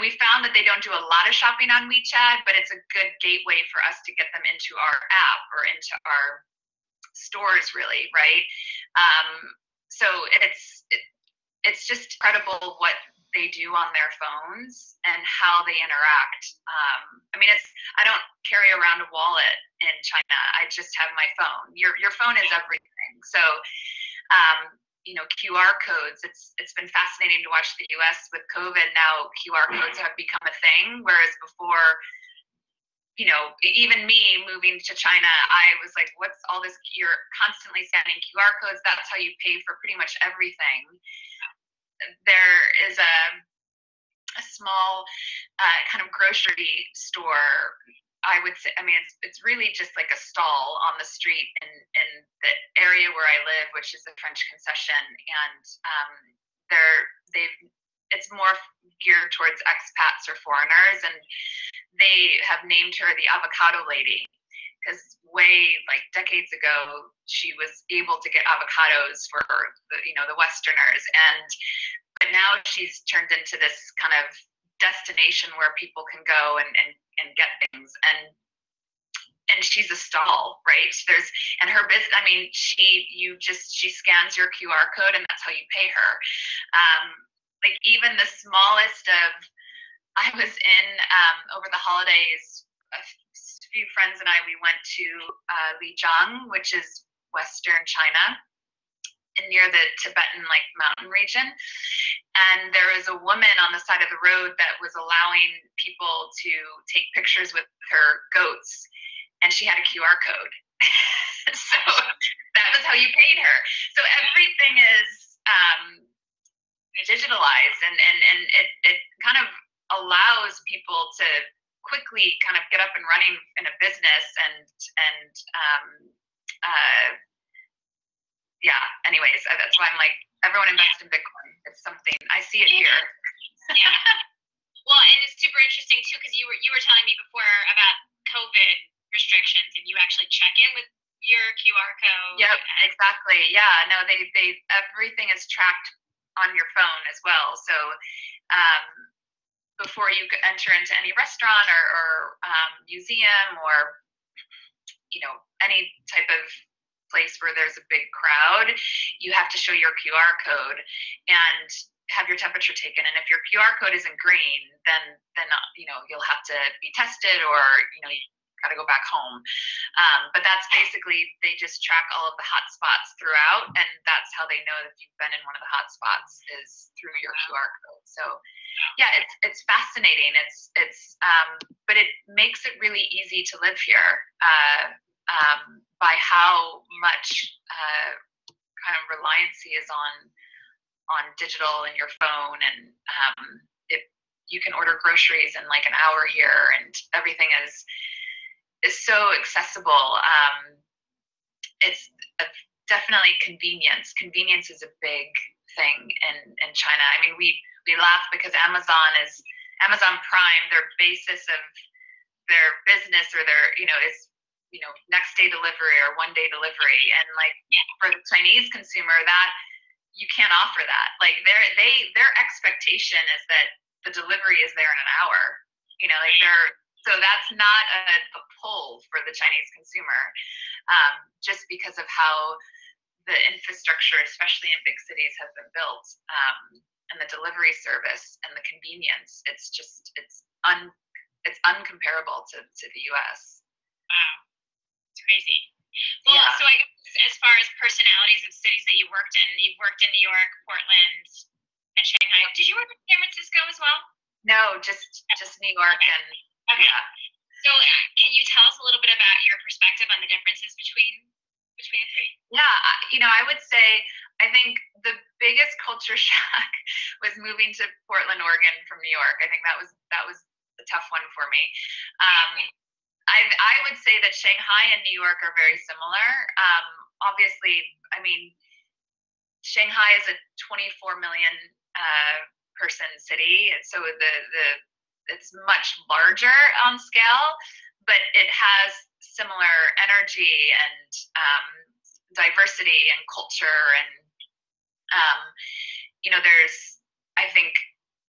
we found that they don't do a lot of shopping on WeChat, but it's a good gateway for us to get them into our app or into our stores, really, right? So it's just incredible what they do on their phones and how they interact. I mean, I don't carry around a wallet in China. I just have my phone. Your phone is everything. So, QR codes, it's been fascinating to watch the US with COVID. Now QR codes have become a thing, whereas before, even me moving to China, I was like, what's all this? You're constantly scanning QR codes. That's how you pay for pretty much everything. There is a small kind of grocery store, I would say. I mean, it's really just like a stall on the street in the area where I live, which is a French concession, and it's more geared towards expats or foreigners, and they have named her the avocado lady, because way like decades ago she was able to get avocados for the Westerners, but now she's turned into this kind of destination where people can go and get things, and she's a stall, right? And her business, I mean, she scans your QR code and that's how you pay her. Like even the smallest of, I was in over the holidays a few friends and I, we went to Lijiang, which is Western China, and near the Tibetan like mountain region. And there was a woman on the side of the road that was allowing people to take pictures with her goats, and she had a QR code. So that was how you paid her. So everything is digitalized, and it kind of allows people to quickly kind of get up and running in a business and yeah, anyways, that's why I'm like, everyone invest in Bitcoin. It's something, I see it here. Yeah. Well, and it's super interesting too, because you were telling me before about COVID restrictions, and you actually check in with your QR code. Yep, exactly. Yeah, no, they everything is tracked on your phone as well. So before you enter into any restaurant or museum or any type of place where there's a big crowd, you have to show your QR code and have your temperature taken. And if your QR code isn't green, then you'll have to be tested, or you got to go back home. But that's basically, they just track all of the hot spots throughout, and that's how they know that you've been in one of the hot spots is through your QR code. So yeah, it's fascinating. But it makes it really easy to live here. By how much kind of reliancy is on digital and your phone, and you can order groceries in like an hour here, and everything is so accessible. It's definitely convenience. Convenience is a big thing in China. I mean, we laugh because Amazon Prime, their basis of their business or their is next day delivery or 1 day delivery, and like for the Chinese consumer, that you can't offer that. Like their expectation is that the delivery is there in an hour. So that's not a pull for the Chinese consumer, just because of how the infrastructure, especially in big cities, has been built, and the delivery service and the convenience. It's uncomparable to the U.S. Wow. Crazy. Well, Yeah. So I guess as far as personalities of cities that you worked in, you've worked in New York, Portland, and Shanghai. Did you work in San Francisco as well? No, just New York. And okay. Yeah. So can you tell us a little bit about your perspective on the differences between the three? Yeah, I would say I think the biggest culture shock was moving to Portland, Oregon from New York. I think that was a tough one for me. I would say that Shanghai and New York are very similar. Obviously, I mean, Shanghai is a 24 million person city, so it's much larger on scale, but it has similar energy and diversity and culture, and there's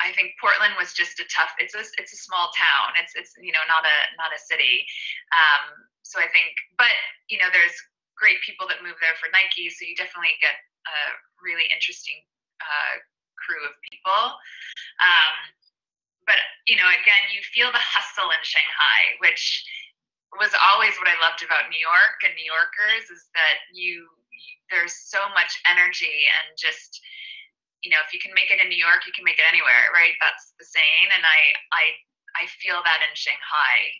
I think Portland was just a tough. It's a small town. It's not a city. So I think, but there's great people that move there for Nike. So you definitely get a really interesting crew of people. But again, you feel the hustle in Shanghai, which was always what I loved about New York and New Yorkers, is that there's so much energy, and just if you can make it in New York, you can make it anywhere, right? That's the saying, and I feel that in Shanghai.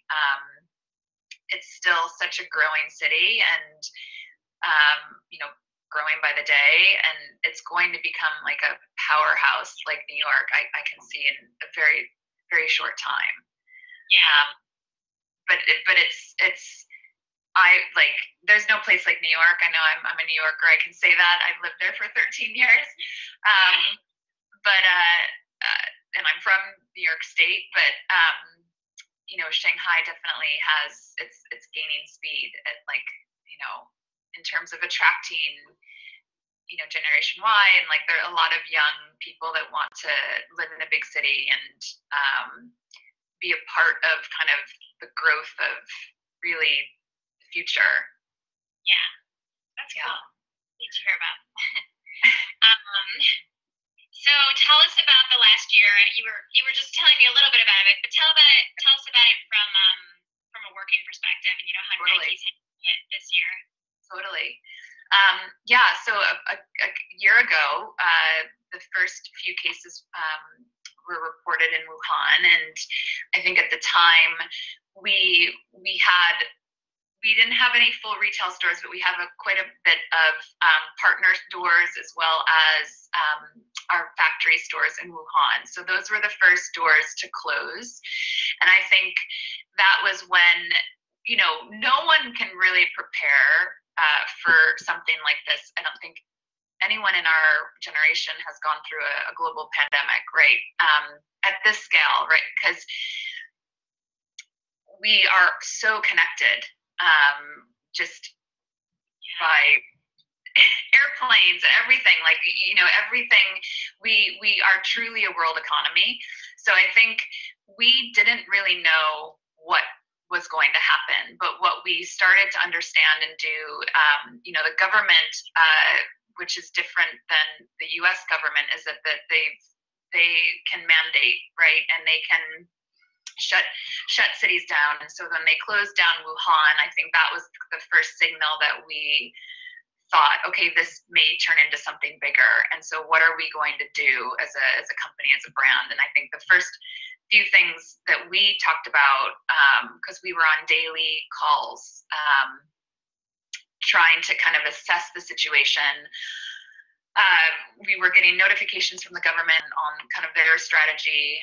It's still such a growing city, and growing by the day, and it's going to become like a powerhouse like New York. I can see in a very, very short time. Yeah. But there's no place like New York. I know I'm a New Yorker. I can say that. I've lived there for 13 years. And I'm from New York State, but Shanghai definitely has it's gaining speed at in terms of attracting Generation Y, and there are a lot of young people that want to live in a big city and be a part of kind of the growth of really the future. Yeah, that's cool. Need to hear about. So tell us about the last year. You were just telling me a little bit about it, but tell us about it from a work marketing perspective, and how Totally. Nike's handling it this year. Totally. Yeah, so a year ago, the first few cases were reported in Wuhan, and I think at the time we didn't have any full retail stores, but we have quite a bit of partner stores as well as our factory stores in Wuhan. So those were the first stores to close, and I think that was when no one can really prepare for something like this. I don't think anyone in our generation has gone through a global pandemic, right? At this scale, right? Because we are so connected, just by airplanes, everything, like everything. We are truly a world economy. So I think we didn't really know what was going to happen, but what we started to understand and do, the government, which is different than the U.S. government, is that they can mandate, right, and they can shut cities down. And so when they closed down Wuhan, I think that was the first signal that we thought, okay, this may turn into something bigger. And so what are we going to do as a company, as a brand? And I think the first few things that we talked about, because we were on daily calls, trying to kind of assess the situation. We were getting notifications from the government on kind of their strategy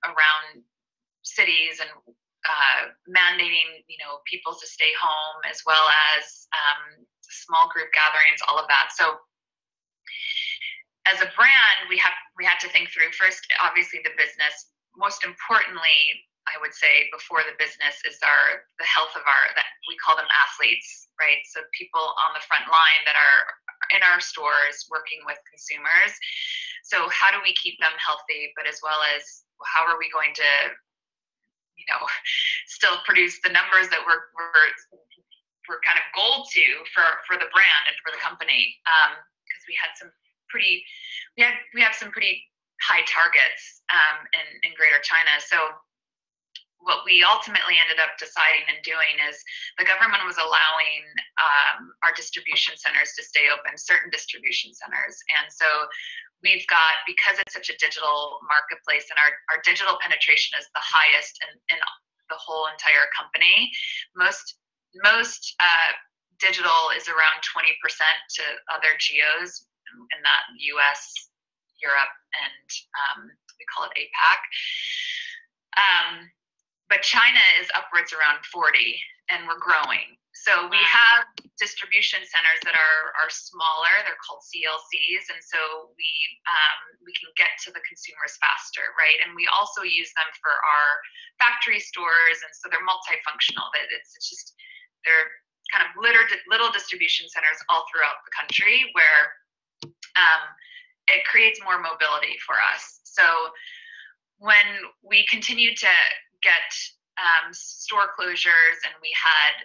around cities and mandating, people to stay home, as well as small group gatherings, all of that. So as a brand, we had to think through first, obviously, the business. Most importantly, I would say, before the business is the health of that we call them athletes, right? So people on the front line that are in our stores working with consumers. So how do we keep them healthy, but as well as how are we going to, still produce the numbers that we're kind of goal to for the brand and for the company, because we have some pretty high targets in Greater China. So what we ultimately ended up deciding and doing is the government was allowing our distribution centers to stay open, certain distribution centers. And so we've got, because it's such a digital marketplace, and our digital penetration is the highest in the whole entire company. Most digital is around 20% to other geos, in that US, Europe, and we call it APAC. But China is upwards around 40, and we're growing. So we have distribution centers that are smaller. They're called CLCs, and so we can get to the consumers faster, right? And we also use them for our factory stores, and so they're multifunctional. They're kind of little distribution centers all throughout the country, where it creates more mobility for us. So when we continued to get store closures, and we had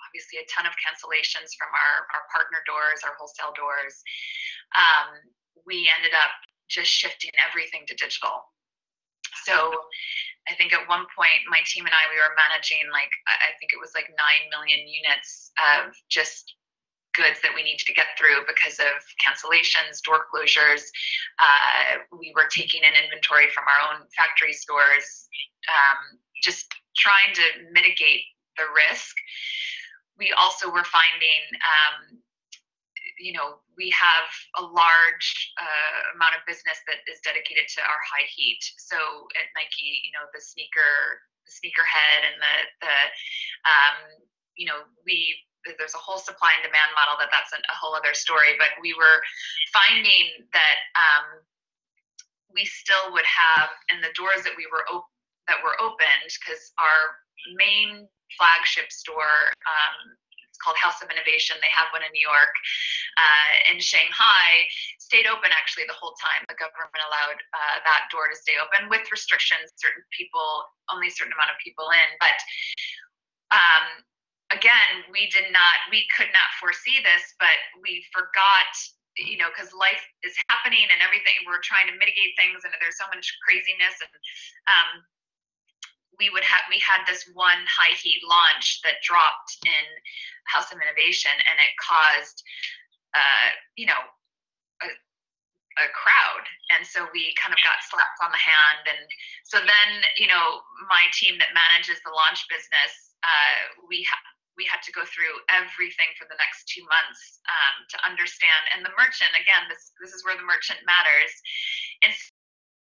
obviously a ton of cancellations from our partner doors, our wholesale doors, we ended up just shifting everything to digital. So I think at one point my team and we were managing I think it was 9 million units of just goods that we needed to get through because of cancellations, door closures. We were taking in inventory from our own factory stores, just trying to mitigate the risk. We also were finding, we have a large amount of business that is dedicated to our high heat. So at Nike, the sneakerhead and there's a whole supply and demand model that's a whole other story. But we were finding that we still would have, in the doors that were opened, because our main flagship store, it's called House of Innovation. They have one in New York, in Shanghai, stayed open actually the whole time. The government allowed that door to stay open with restrictions, only a certain amount of people in. But again, we could not foresee this, but we forgot, because life is happening and everything, we're trying to mitigate things, and there's so much craziness, and we had this one high heat launch that dropped in House of Innovation, and it caused a crowd, and so we kind of got slapped on the hand. And so then my team that manages the launch business, we had to go through everything for the next 2 months to understand. And the merchant, again, this is where the merchant matters, and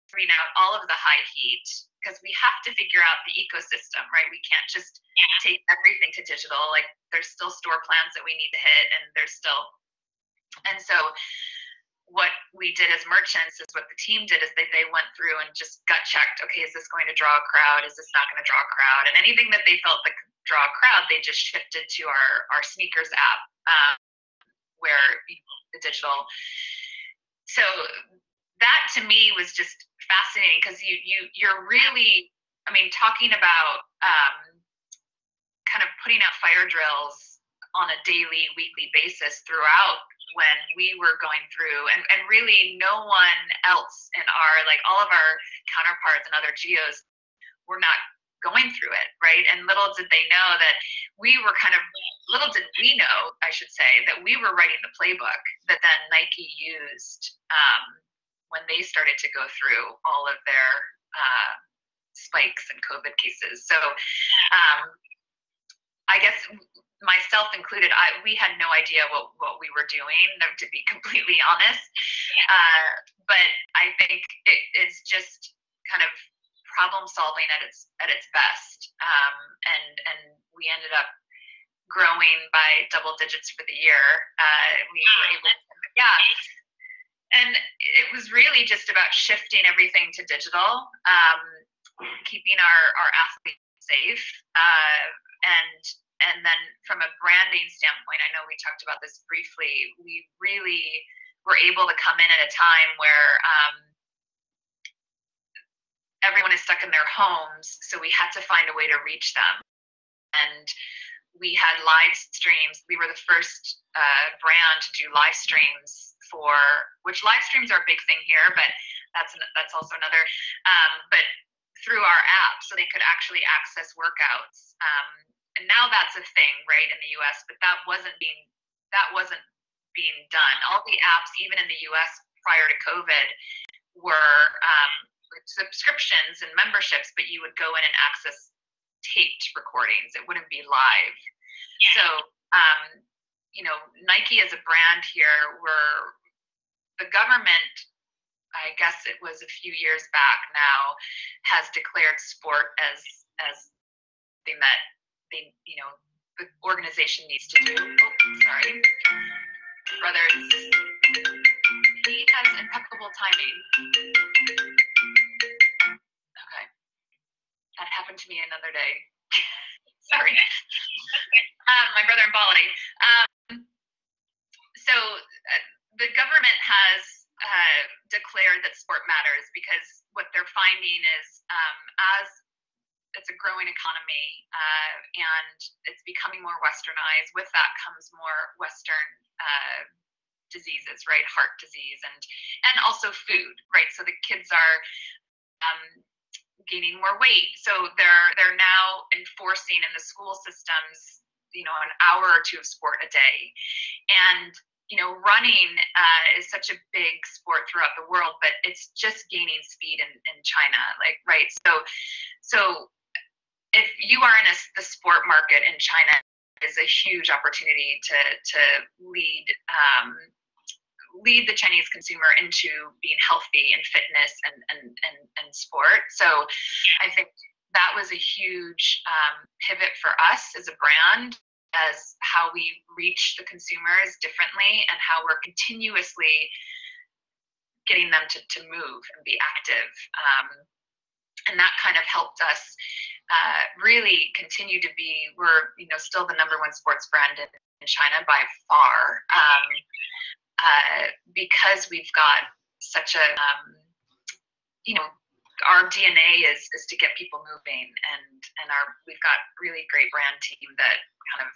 figuring out all of the high heat, because we have to figure out the ecosystem, right? We can't just take everything to digital. Like, there's still store plans that we need to hit, and so what we did as merchants is what the team did is they went through and just gut checked, okay, is this going to draw a crowd? Is this not going to draw a crowd? And anything that they felt that could draw a crowd, they just shifted to our sneakers app, where the digital. So that to me was just fascinating, because you're really, I mean, talking about kind of putting out fire drills on a daily, weekly basis throughout when we were going through, and really no one else in our, like, all of our counterparts and other geos were not going through it, right? And little did they know that little did we know, I should say, that we were writing the playbook that then Nike used when they started to go through all of their spikes and COVID cases. So I guess, myself included, we had no idea what we were doing, to be completely honest. But I think it's just kind of problem solving at its best. And we ended up growing by double digits for the year. We were able to, and it was really just about shifting everything to digital, keeping our athletes safe, and then from a branding standpoint, I know we talked about this briefly, we really were able to come in at a time where everyone is stuck in their homes, so we had to find a way to reach them. And we had live streams. We were the first brand to do live streams, which live streams are a big thing here, but that's also another, but through our app, so they could actually access workouts. And now that's a thing, right, in the US, but that wasn't being done. All the apps, even in the US prior to COVID, were subscriptions and memberships, but you would go in and access taped recordings. It wouldn't be live. Yeah. So, Nike as a brand here, the government, I guess it was a few years back now, has declared sport as something that the organization needs to do. Oh, sorry. Brother, he has impeccable timing. Okay. That happened to me another day. Sorry. My brother in Bali. So the government has declared that sport matters, because what they're finding is as it's a growing economy, and it's becoming more westernized. With that comes more Western diseases, right? Heart disease and also food, right? So the kids are gaining more weight. So they're now enforcing in the school systems, an hour or two of sport a day. And running is such a big sport throughout the world, but it's just gaining speed in China, like, right? So if you are in the sport market in China, it is a huge opportunity to lead the Chinese consumer into being healthy and fitness and sport. So I think that was a huge pivot for us as a brand, as how we reach the consumers differently, and how we're continuously getting them to move and be active. And that kind of helped us really continue to be, we're still the #1 sports brand in China by far, because we've got such a, our DNA is to get people moving, and we've got really great brand team that kind of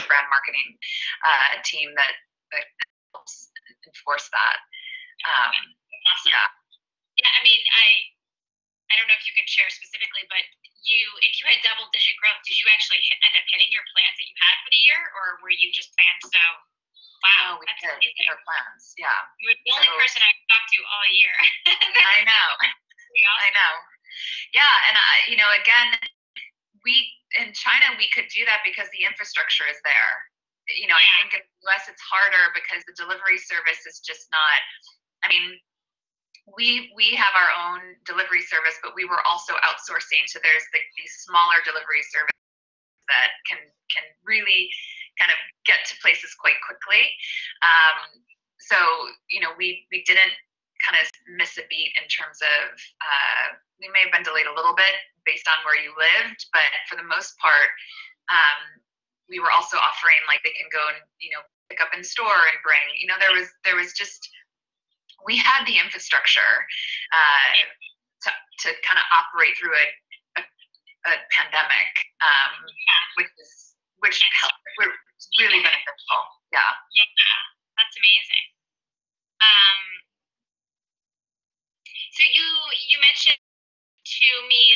brand marketing team that helps enforce that. Awesome. Yeah. I mean, I don't know if you can share specifically, but if you had double-digit growth, did you actually end up hitting your plans that you had for the year, or were you just planned so? Wow, no, we hit our plans. Yeah. You were the only person I talked to all year. I know. Awesome. I know. Yeah, and again, in China we could do that because the infrastructure is there. I think in the US it's harder because the delivery service is just not. I mean, we have our own delivery service, but we were also outsourcing. So there's these smaller delivery services that can really kind of get to places quite quickly. So we didn't kind of miss a beat in terms of we may have been delayed a little bit based on where you lived, but for the most part, we were also offering like they can go and pick up in store and bring. There was just. We had the infrastructure to kind of operate through a pandemic, which helped. We're really beneficial. Yeah. Yeah, that's amazing. So you mentioned to me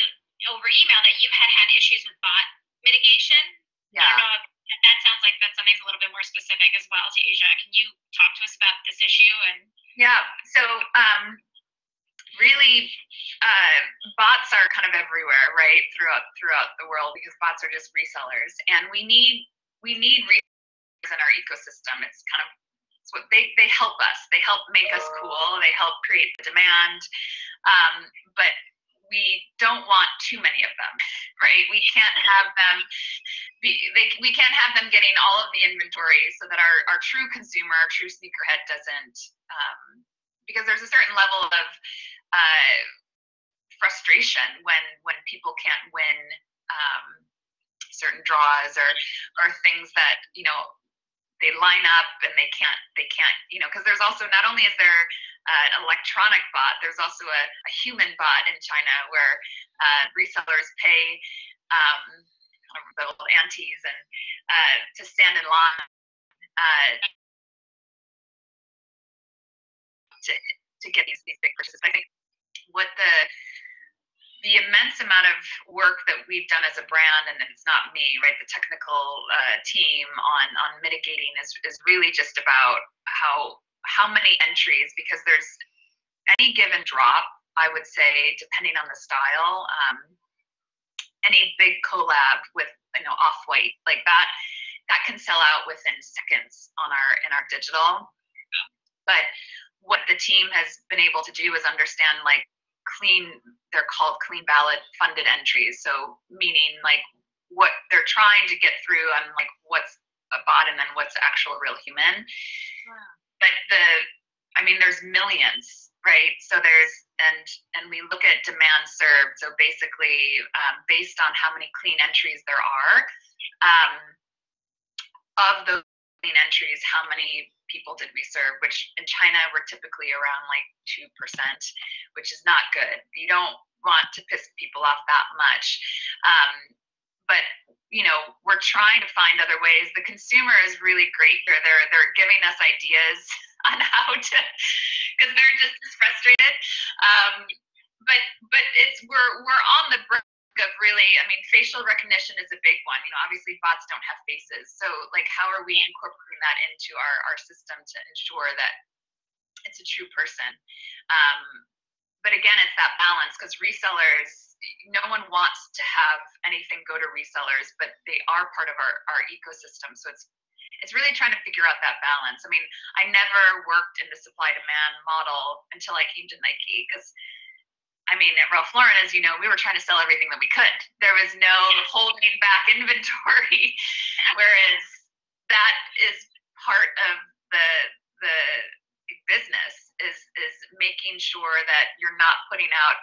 over email that you had issues with bot mitigation. Yeah. I don't know if that sounds like that's something a little bit more specific as well to Asia. Can you talk to us about this issue and? Yeah, so really, bots are kind of everywhere, right, throughout the world because bots are just resellers, and we need resellers in our ecosystem. It's what they help us. They help make us cool. They help create the demand, but we don't want too many of them, right? We can't have them. We can't have them getting all of the inventory so that our true consumer, our true sneakerhead doesn't, because there's a certain level of frustration when people can't win certain draws or things that they line up and they can't because there's also not only is there an electronic bot, there's also a human bot in China where resellers pay the little aunties and to stand in line to get these big purchases. I think what the immense amount of work that we've done as a brand, and it's not me, right? The technical team on mitigating is really just about how many entries, because there's any given drop, I would say, depending on the style, any big collab with Off-White like that can sell out within seconds in our digital. But what the team has been able to do is understand they're called clean ballot funded entries. So meaning like what they're trying to get through on like what's a bot and then what's actual real human. Wow. But there's millions, right? So and we look at demand served. So basically, based on how many clean entries there are, of those clean entries, how many people did we serve? Which in China we're typically around like 2%, which is not good. You don't want to piss people off that much. But we're trying to find other ways. The consumer is really great. They're giving us ideas on how to, because they're just as frustrated. But we're on the brink of really, facial recognition is a big one. Obviously bots don't have faces. So like, how are we incorporating that into our system to ensure that it's a true person? But again, it's that balance, because resellers, no one wants to have anything go to resellers, but they are part of our ecosystem. So it's really trying to figure out that balance. I never worked in the supply demand model until I came to Nike, because at Ralph Lauren, as you know, we were trying to sell everything that we could. There was no holding back inventory, whereas that is part of the business is making sure that you're not putting out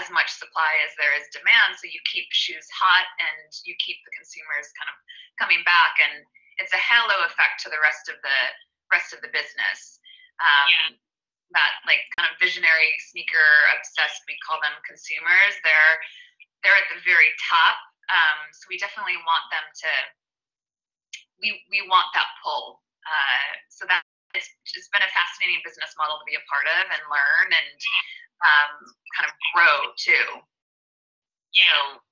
as much supply as there is demand, so you keep shoes hot and you keep the consumers kind of coming back, and it's a halo effect to the rest of the business. That like kind of visionary sneaker obsessed, we call them consumers, they're at the very top, so we definitely want them to we want that pull, so that it's been a fascinating business model to be a part of and learn and kind of grow too. So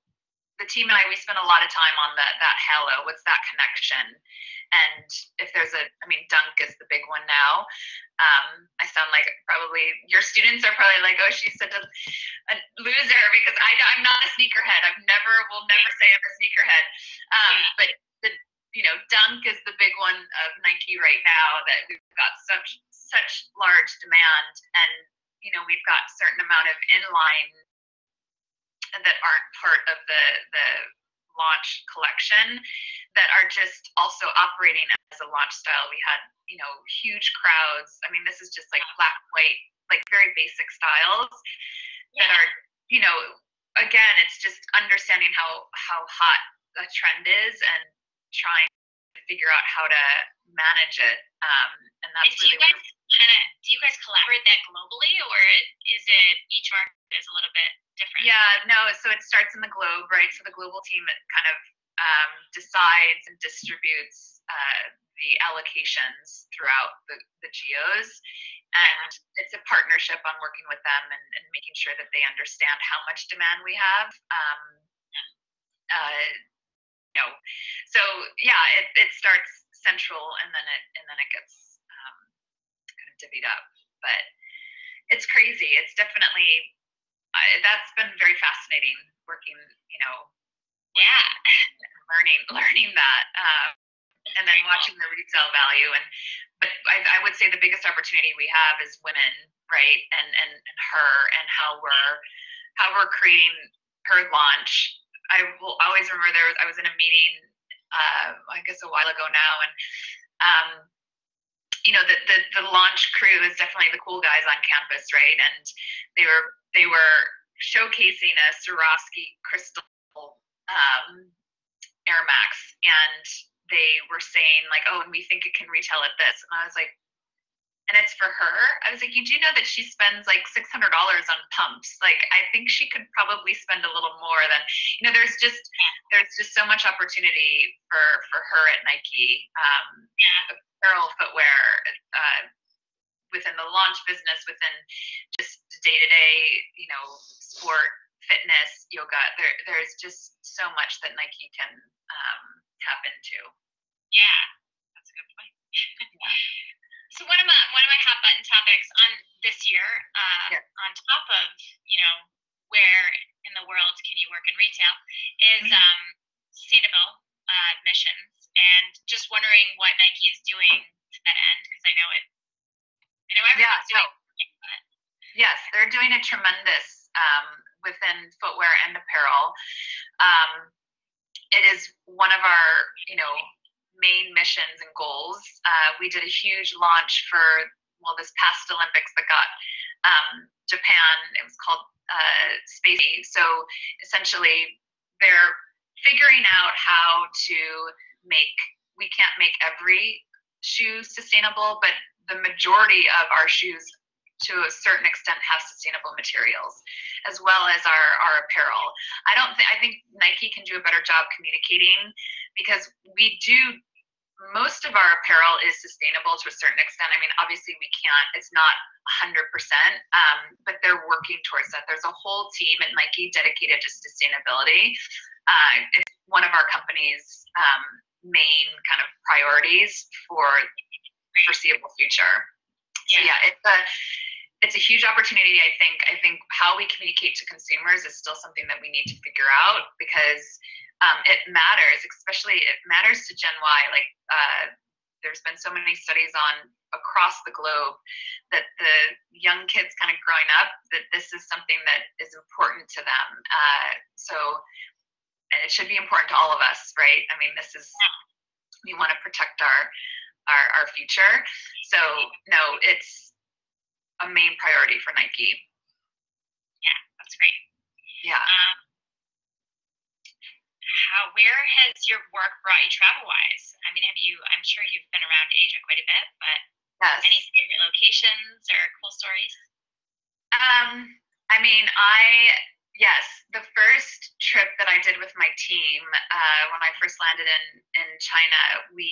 the team and I, we spend a lot of time on that halo. What's that connection? And if there's Dunk is the big one now. I sound like probably your students are probably like, oh, she's such a loser because I'm not a sneakerhead. Will never say I'm a sneakerhead. But Dunk is the big one of Nike right now that we've got such large demand, and we've got a certain amount of inline that aren't part of the launch collection that are just also operating as a launch style. We had huge crowds. This is just like black and white, like very basic styles that are again, it's just understanding how hot the trend is and trying to figure out how to manage it. And that's do you guys collaborate that globally, or is it each market is a little bit different? Yeah, no. So it starts in the globe, right? So the global team kind of decides and distributes the allocations throughout the geos. And it's a partnership on working with them and making sure that they understand how much demand we have. So yeah, it starts central and then it gets kind of divvied up. But it's crazy. It's definitely that's been very fascinating working, learning that. And then watching the retail value, but I would say the biggest opportunity we have is women, right? And her and how we're creating her launch. I will always remember I was in a meeting, I guess a while ago now, and the launch crew is definitely the cool guys on campus, right? And they were showcasing a Swarovski crystal Air Max, and they were saying like, oh, and we think it can retail at this. And I was like, and it's for her. I was like, you do know that she spends like $600 on pumps. Like, I think she could probably spend a little more than, there's just so much opportunity for her at Nike. Apparel, footwear, within the launch business, within just day-to-day, sport, fitness, yoga. There's just so much that Nike can tap into. Yeah, that's a good point. So one of my hot button topics on this year, on top of where in the world can you work in retail, is sustainable missions, and just wondering what Nike is doing to that end, because I know everyone's doing something, but yes, they're doing a tremendous within footwear and apparel. It is one of our main missions and goals. We did a huge launch for this past Olympics that got Japan. It was called Space. So essentially, they're figuring out how to we can't make every shoe sustainable, but the majority of our shoes to a certain extent have sustainable materials, as well as our apparel. I think Nike can do a better job communicating, because most of our apparel is sustainable to a certain extent. Obviously we can't, it's not 100%, but they're working towards that. There's a whole team at Nike dedicated to sustainability. It's one of our company's main kind of priorities for the foreseeable future. So yeah, it's a huge opportunity. I think how we communicate to consumers is still something that we need to figure out, because it matters, especially it matters to Gen Y. Like there's been so many studies across the globe that the young kids kind of growing up, that this is something that is important to them. And it should be important to all of us, right? We want to protect our future. So no, it's a main priority for Nike. Yeah, that's great. Yeah. Where has your work brought you travel-wise? I'm sure you've been around Asia quite a bit, but any favorite locations or cool stories? Yes, the first trip that I did with my team, when I first landed in China, we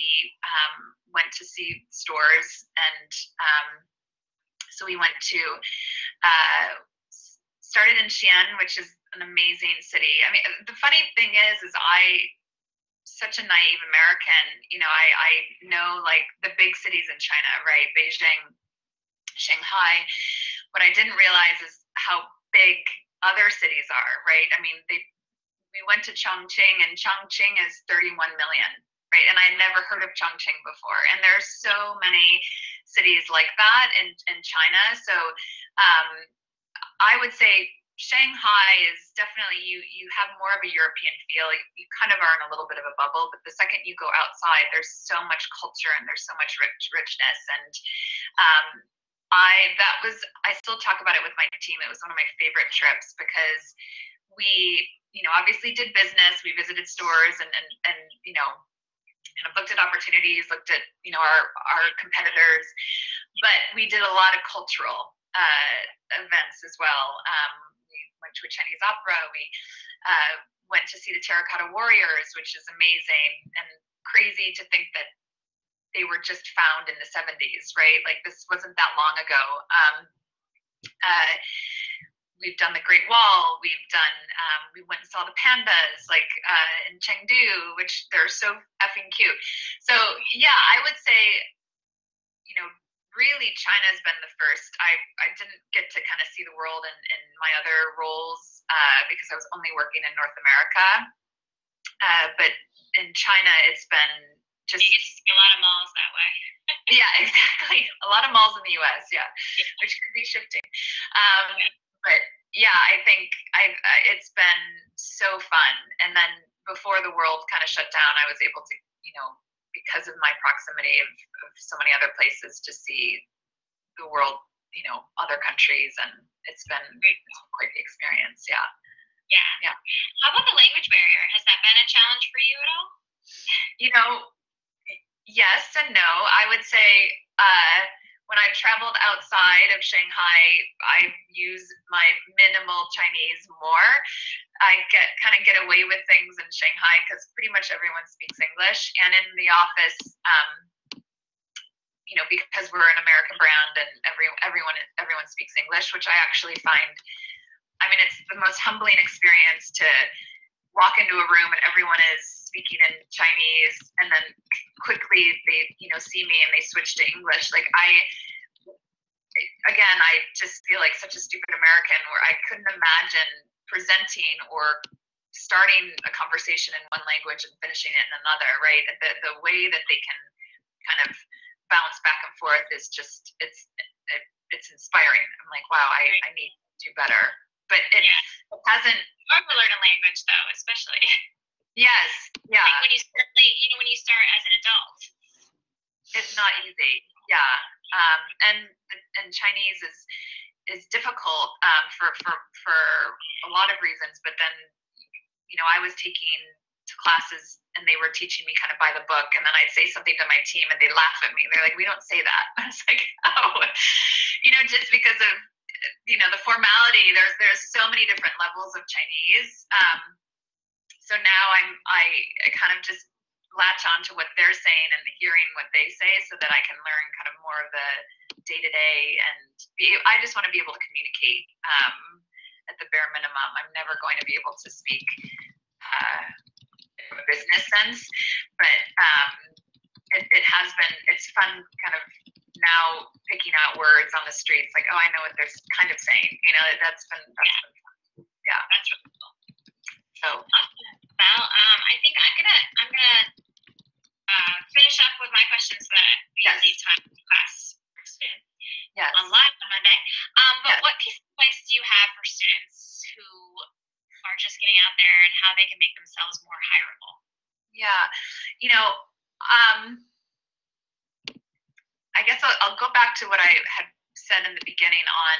went to see stores, and so we went to started in Xi'an, which is an amazing city. I mean, the funny thing is such a naive American, I know like the big cities in China, right? Beijing, Shanghai. What I didn't realize is how big other cities are, right? I mean, we went to Chongqing, and Chongqing is 31 million, right? And I had never heard of Chongqing before. And there's so many cities like that in China. So I would say Shanghai is definitely, you have more of a European feel. You kind of are in a little bit of a bubble, but the second you go outside, there's so much culture and there's so much richness. And I still talk about it with my team. It was one of my favorite trips because we, obviously did business. We visited stores and kind of looked at opportunities, looked at, our competitors, but we did a lot of cultural events as well. We went to a Chinese opera. We went to see the Terracotta Warriors, which is amazing and crazy to think that they were just found in the 70s, right? Like this wasn't that long ago. We've done the Great Wall. We've done, we went and saw the pandas, like in Chengdu, which they're so effing cute. So yeah, I would say, really China's been the first. I didn't get to kind of see the world in my other roles because I was only working in North America. But in China, it's been just. You get to see a lot of malls that way. Yeah, exactly. A lot of malls in the US, yeah. Which could be shifting. But yeah, I think it's been so fun. And then before the world kind of shut down, I was able to, because of my proximity of so many other places, to see the world, other countries, and it's been quite the experience. Yeah. Yeah. How about the language barrier? Has that been a challenge for you at all? Yes and no. I would say when I traveled outside of Shanghai, I use my minimal Chinese more. I kind of get away with things in Shanghai because pretty much everyone speaks English, and in the office, because we're an American brand and everyone speaks English, which I actually find. I mean, it's the most humbling experience to walk into a room and everyone is speaking in Chinese, and then quickly they see me and they switch to English. Like I just feel like such a stupid American where I couldn't imagine presenting or starting a conversation in one language and finishing it in another, right? The way that they can kind of bounce back and forth is just it's inspiring. I'm like, wow, I need to do better. But it hasn't. It's hard to learn a language though, especially. Yes. Yeah. Like when you start, when you start as an adult. It's not easy. Yeah. And Chinese is difficult for a lot of reasons. But then, I was taking classes and they were teaching me kind of by the book, and then I'd say something to my team and they laugh at me. They're like, "We don't say that." I was like, "Oh," just because of the formality. There's so many different levels of Chinese. So now I kind of just latch on to what they're saying and hearing what they say so that I can learn kind of more of the day-to-day, and I just want to be able to communicate at the bare minimum. I'm never going to be able to speak in a business sense, but it's fun kind of now picking out words on the streets, like, oh, I know what they're kind of saying. That's been fun. Yeah. That's really cool. So. Well, I think I'm gonna finish up with my questions so that we leave time for class for students. Yes. On live on Monday. But what piece of advice do you have for students who are just getting out there and how they can make themselves more hireable? Yeah. I guess I'll go back to what I had said in the beginning on,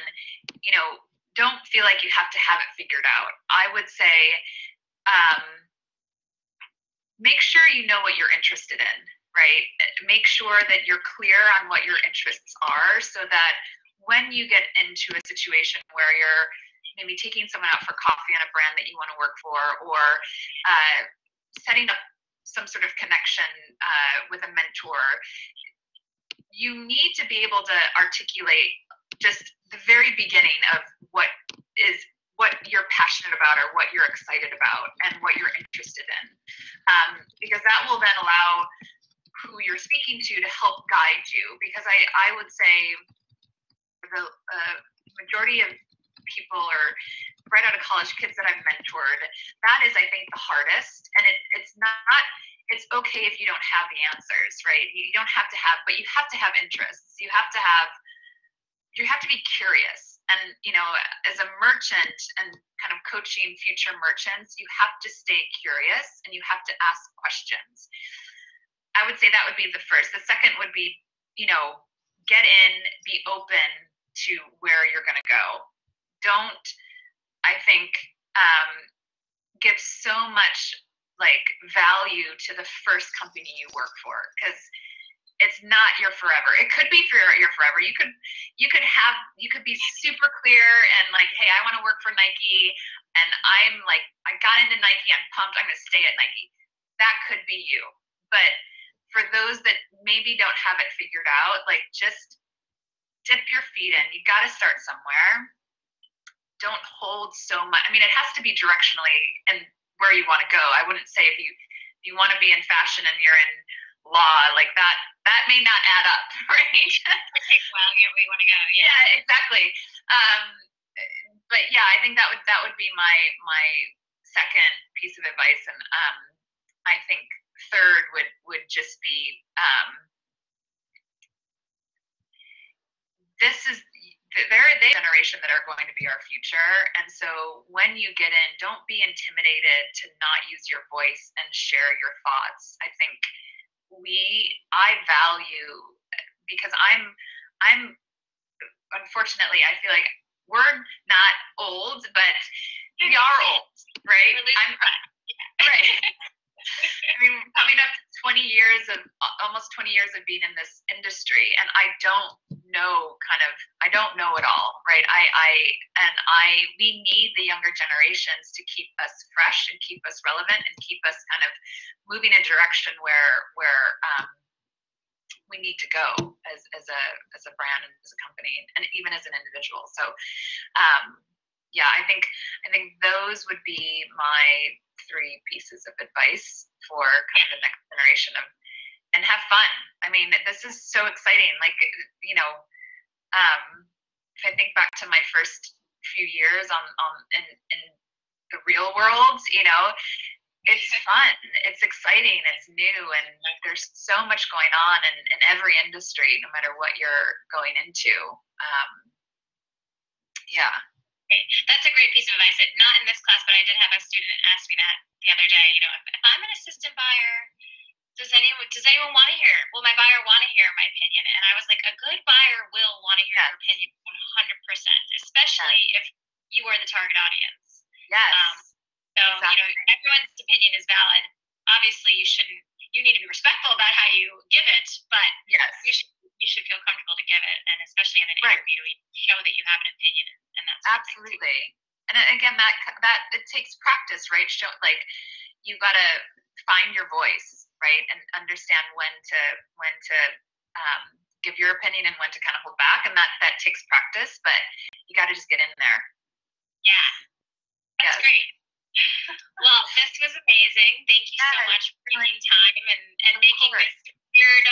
don't feel like you have to have it figured out. I would say, make sure you know what you're interested in, right? Make sure that you're clear on what your interests are so that when you get into a situation where you're maybe taking someone out for coffee on a brand that you want to work for, or setting up some sort of connection with a mentor, you need to be able to articulate just the very beginning of what is about or what you're excited about and what you're interested in, because that will then allow who you're speaking to help guide you. Because I would say the majority of people are right out of college, kids that I've mentored, that is, I think, the hardest. And it's okay if you don't have the answers, right? You don't have to have, but you have to have interests. You have to be curious. And, you know, as a merchant and kind of coaching future merchants, you have to stay curious and you have to ask questions. I would say that would be the first. The second would be, you know, get in, be open to where you're going to go. Don't, I think, give so much like value to the first company you work for, because it's not your forever. It could be for your forever. You could be super clear and like, hey, I want to work for Nike, and I'm like, I got into Nike, I'm pumped, I'm going to stay at Nike. That could be you. But for those that maybe don't have it figured out, like, just dip your feet in. You got to start somewhere. Don't hold so much. I mean, it has to be directionally and where you want to go. I wouldn't say if you want to be in fashion and you're in law, like that may not add up, right? Well, get where you want to go. Yeah, exactly. But yeah, I think that would be my second piece of advice, and I think third would just be they're the generation that are going to be our future. And so when you get in, don't be intimidated to not use your voice and share your thoughts. I think I value, because I'm unfortunately, I feel like we're not old, but we are old, right? Right. I mean, coming up 20 years of almost 20 years of being in this industry, and I don't know it all, right? We need the younger generations to keep us fresh and keep us relevant and keep us kind of moving in a direction where we need to go as a brand and as a company and even as an individual. So yeah, I think those would be my three pieces of advice for kind of the next generation and have fun. I mean, this is so exciting. Like, you know, if I think back to my first few years in the real world, you know, it's fun, it's exciting, it's new, and there's so much going on in every industry, no matter what you're going into. Yeah. That's a great piece of advice. Not in this class, but I did have a student ask me that the other day. You know, if I'm an assistant buyer, does anyone want to hear? Will my buyer want to hear my opinion? And I was like, a good buyer will want to hear your opinion 100%, especially if you are the target audience. Yes. So exactly. You know, everyone's opinion is valid. Obviously, you need to be respectful about how you give it, but yes, you should feel comfortable to give it, and especially in an interview, you show that you have an opinion, and that's absolutely. And again, that it takes practice, right? You got to find your voice, right, and understand when to give your opinion and when to kind of hold back, and that takes practice. But you got to just get in there. Yeah, that's great. Well, this was amazing. Thank you so much for taking time and making this weird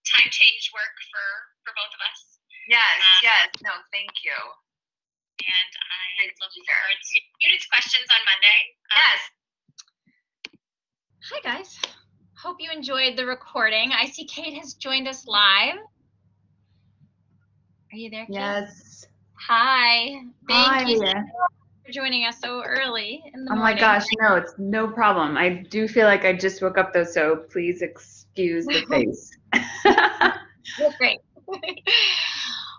time change work for both of us. Yes. No, thank you. And I look forward to Judith's questions on Monday. Yes. Hi, guys. Hope you enjoyed the recording. I see Kate has joined us live. Are you there, Kate? Yes. Hi. Thank you Yeah. for joining us so early in the morning. Oh my gosh, no, it's no problem. I do feel like I just woke up though, so please excuse the face. Great.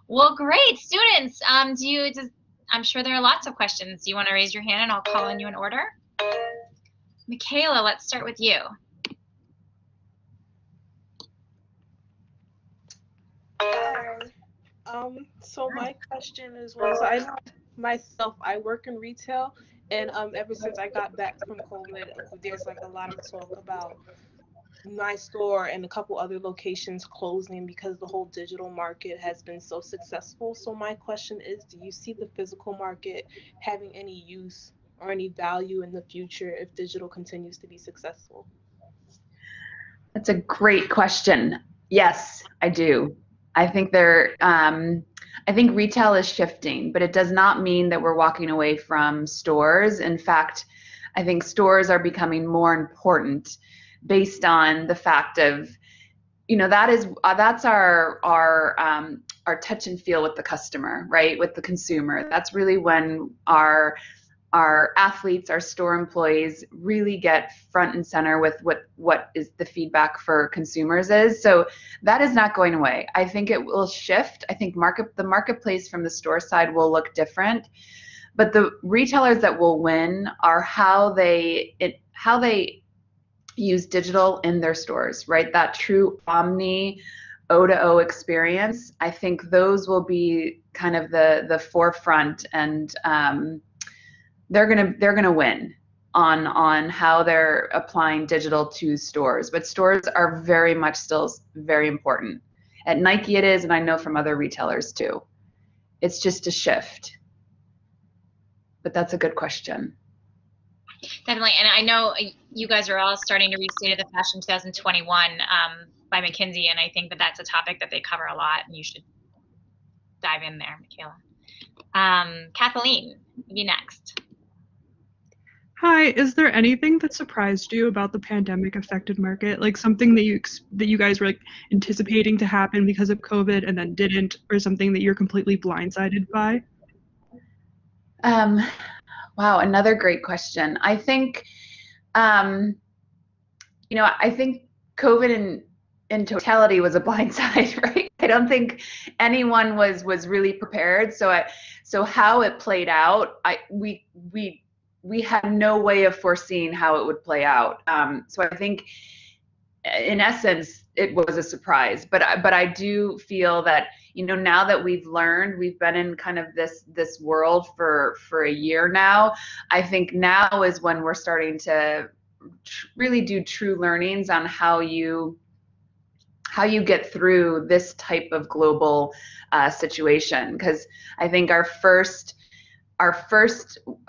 Well, great. Students, I'm sure there are lots of questions. Do you want to raise your hand and I'll call on you in order? Michaela, let's start with you. Hi. So my question is, I know myself, I work in retail, and ever since I got back from COVID, there's like a lot of talk about my store and a couple other locations closing because the whole digital market has been so successful. So my question is, do you see the physical market having any use or any value in the future if digital continues to be successful? That's a great question. Yes, I do. I think I think retail is shifting, but it does not mean that we're walking away from stores. In fact, I think stores are becoming more important based on the fact of, that's our touch and feel with the customer, right? With the consumer. That's really when our athletes, our store employees really get front and center with what is the feedback for consumers is. So that is not going away. I think it will shift. I think the marketplace from the store side will look different, but the retailers that will win are how they use digital in their stores, right? That true omni O2O experience. I think those will be kind of the forefront, and they're gonna win on how they're applying digital to stores. But stores are very much still very important. At Nike it is, and I know from other retailers too. It's just a shift. But that's a good question. Definitely, and I know you guys are all starting to read State of the Fashion 2021 by McKinsey, and I think that that's a topic that they cover a lot, and you should dive in there, Michaela. Kathleen, you next. Hi, is there anything that surprised you about the pandemic affected market? Like something that you guys were like anticipating to happen because of COVID and then didn't, or something that you're completely blindsided by? Wow, another great question. I think, I think COVID in totality was a blindside, right? I don't think anyone was really prepared. So how it played out, we had no way of foreseeing how it would play out. So I think, in essence, it was a surprise. But I do feel that, now that we've learned, we've been in kind of this world for a year now. I think now is when we're starting to really do true learnings on how you get through this type of global situation. Because I think our first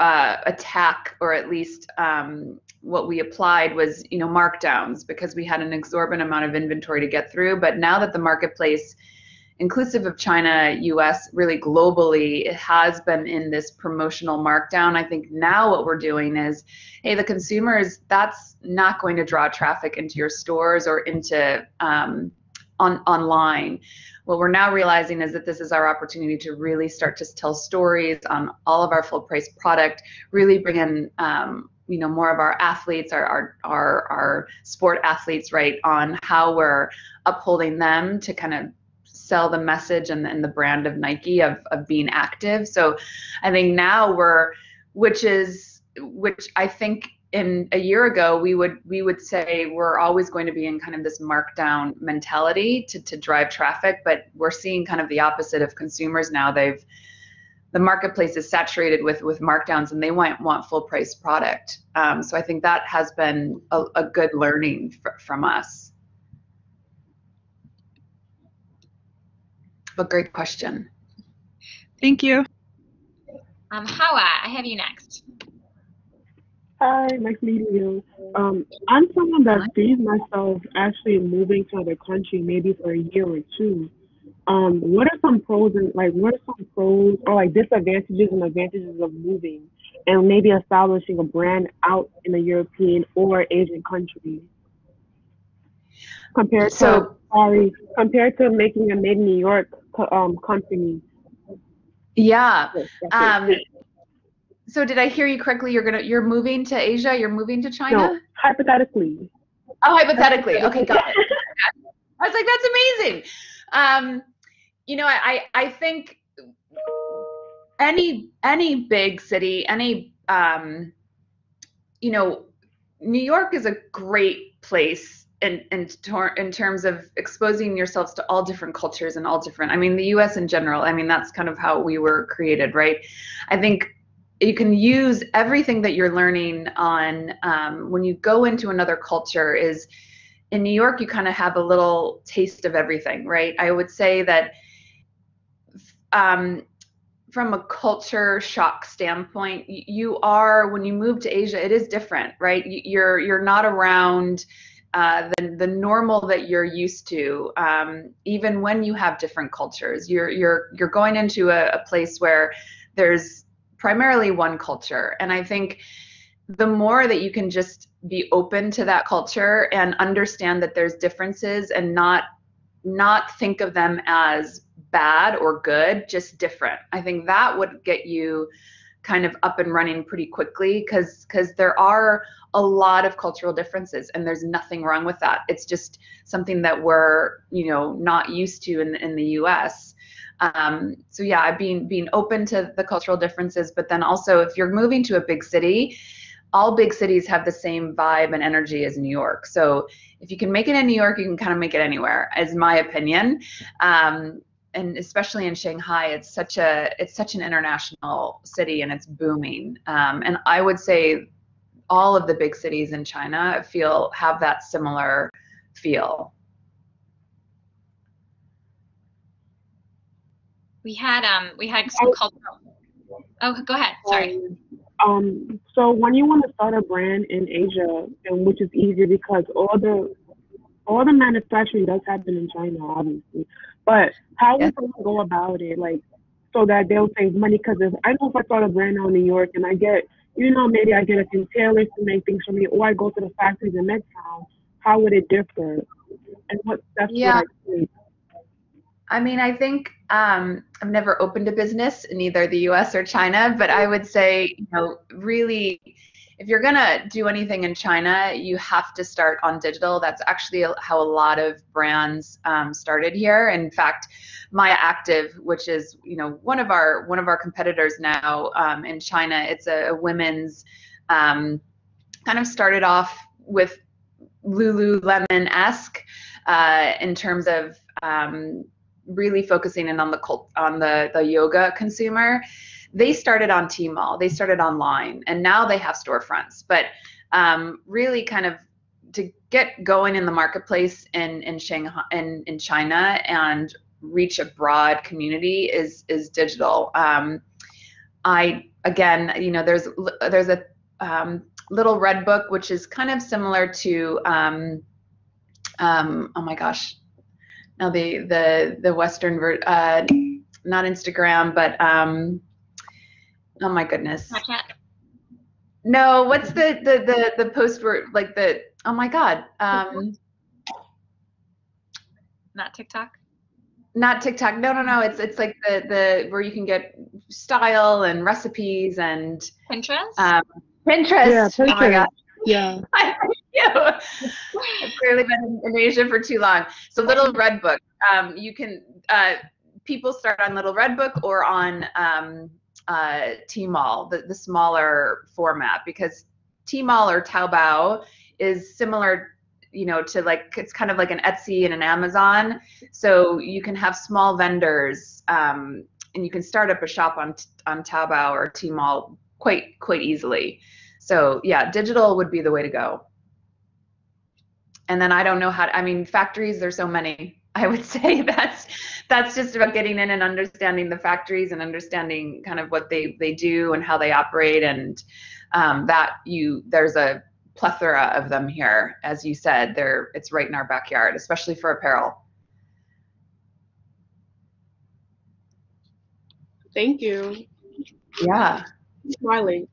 attack, or at least what we applied, was markdowns, because we had an exorbitant amount of inventory to get through. But now that the marketplace, inclusive of China, US, really globally, it has been in this promotional markdown. I think now what we're doing is, hey, the consumers, that's not going to draw traffic into your stores or into online. What we're now realizing is that this is our opportunity to really start to tell stories on all of our full price product, really bring in more of our athletes, our sport athletes, right, on how we're upholding them to kind of sell the message and the brand of Nike of being active. So I think now which I think in a year ago we would say we're always going to be in kind of this markdown mentality to drive traffic, but we're seeing kind of the opposite of consumers now. The marketplace is saturated with markdowns, and they want full price product. So I think that has been a good learning from us. But great question. Thank you. Hawa, I have you next. Hi, nice meeting you. I'm someone that sees myself actually moving to another country, maybe for a year or two. What are some pros or like disadvantages and advantages of moving and maybe establishing a brand out in a European or Asian country compared to making a made in New York company? Yeah. So did I hear you correctly? You're moving to Asia? You're moving to China? No, hypothetically. Oh, hypothetically. Okay, got it. I was like, that's amazing. I think any big city, New York is a great place in terms of exposing yourselves to all different cultures and all different, the US in general, that's kind of how we were created, right? I think you can use everything that you're learning on when you go into another culture. Is in New York, you kind of have a little taste of everything, right? I would say that from a culture shock standpoint, you are, when you move to Asia, it is different, right? You're not around the normal that you're used to, even when you have different cultures. You're going into a place where there's primarily one culture, and I think the more that you can just be open to that culture and understand that there's differences and not think of them as bad or good, just different. I think that would get you kind of up and running pretty quickly, because there are a lot of cultural differences, and there's nothing wrong with that. It's just something that we're, not used to in the US. So yeah, being open to the cultural differences, but then also if you're moving to a big city, all big cities have the same vibe and energy as New York. So if you can make it in New York, you can kind of make it anywhere, is my opinion. And especially in Shanghai, it's such an international city, and it's booming. And I would say all of the big cities in China have that similar feel. We had some cultural. Oh, go ahead. Sorry. So when you want to start a brand in Asia, and which is easier because all the manufacturing does happen in China, obviously. But how would someone go about it, like, so that they'll save money? Because if I start a brand out in New York and I get, maybe I get a few tailors to make things for me, or I go to the factories in Midtown, how would it differ? And what steps would I take? I mean, I think I've never opened a business in either the US or China, but I would say, really, if you're going to do anything in China, you have to start on digital. That's actually how a lot of brands started here. In fact, Maya Active, which is, one of our competitors now in China, it's a women's, kind of started off with Lululemon-esque in terms of really focusing in on the yoga consumer. They started on Tmall, they started online, and now they have storefronts. But really, kind of to get going in the marketplace in Shanghai, in China, and reach a broad community is digital. There's a little red book, which is kind of similar to oh my gosh. Now the Western not Instagram, but oh my goodness. Snapchat? No, what's the post where, like, oh my God. Not TikTok? Not TikTok. No. It's like the where you can get style and recipes and Pinterest? Pinterest. Yeah, Pinterest. Oh my gosh. Yeah. I've clearly been in Asia for too long. So Little Red Book. You can people start on Little Red Book or on Tmall, the smaller format, because Tmall or Taobao is similar, to, like, it's kind of like an Etsy and an Amazon. So you can have small vendors, and you can start up a shop on Taobao or Tmall quite easily. So yeah, digital would be the way to go. And then I don't know factories, there's so many. I would say that's just about getting in and understanding the factories and understanding kind of what they do and how they operate, and there's a plethora of them here. As you said, it's right in our backyard, especially for apparel. Thank you. Yeah. I'm smiling.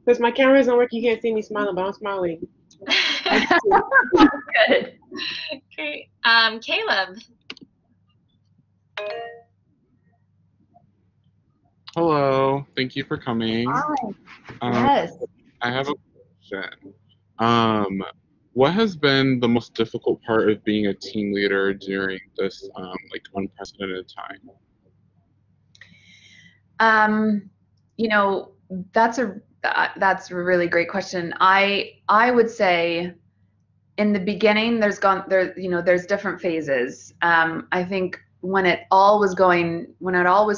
Because my camera isn't working, you can't see me smiling, but I'm smiling. Good. Great. Caleb. Hello. Thank you for coming. Hi. Yes. I have a question. What has been the most difficult part of being a team leader during this unprecedented time? That's a really great question. I would say in the beginning there's different phases. I think when it all was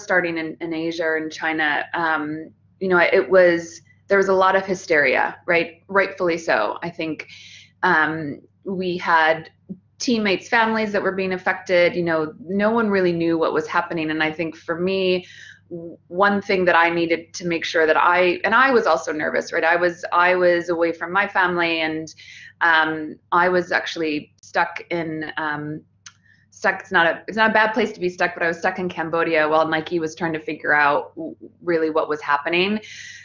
starting in Asia and China, there was a lot of hysteria, right? Rightfully so. I think we had teammates' families that were being affected. No one really knew what was happening. And I think for me, one thing that I needed to make sure that I was also nervous, right? I was away from my family, and I was actually stuck in it's not a bad place to be stuck, but I was stuck in Cambodia while Nike was trying to figure out really what was happening.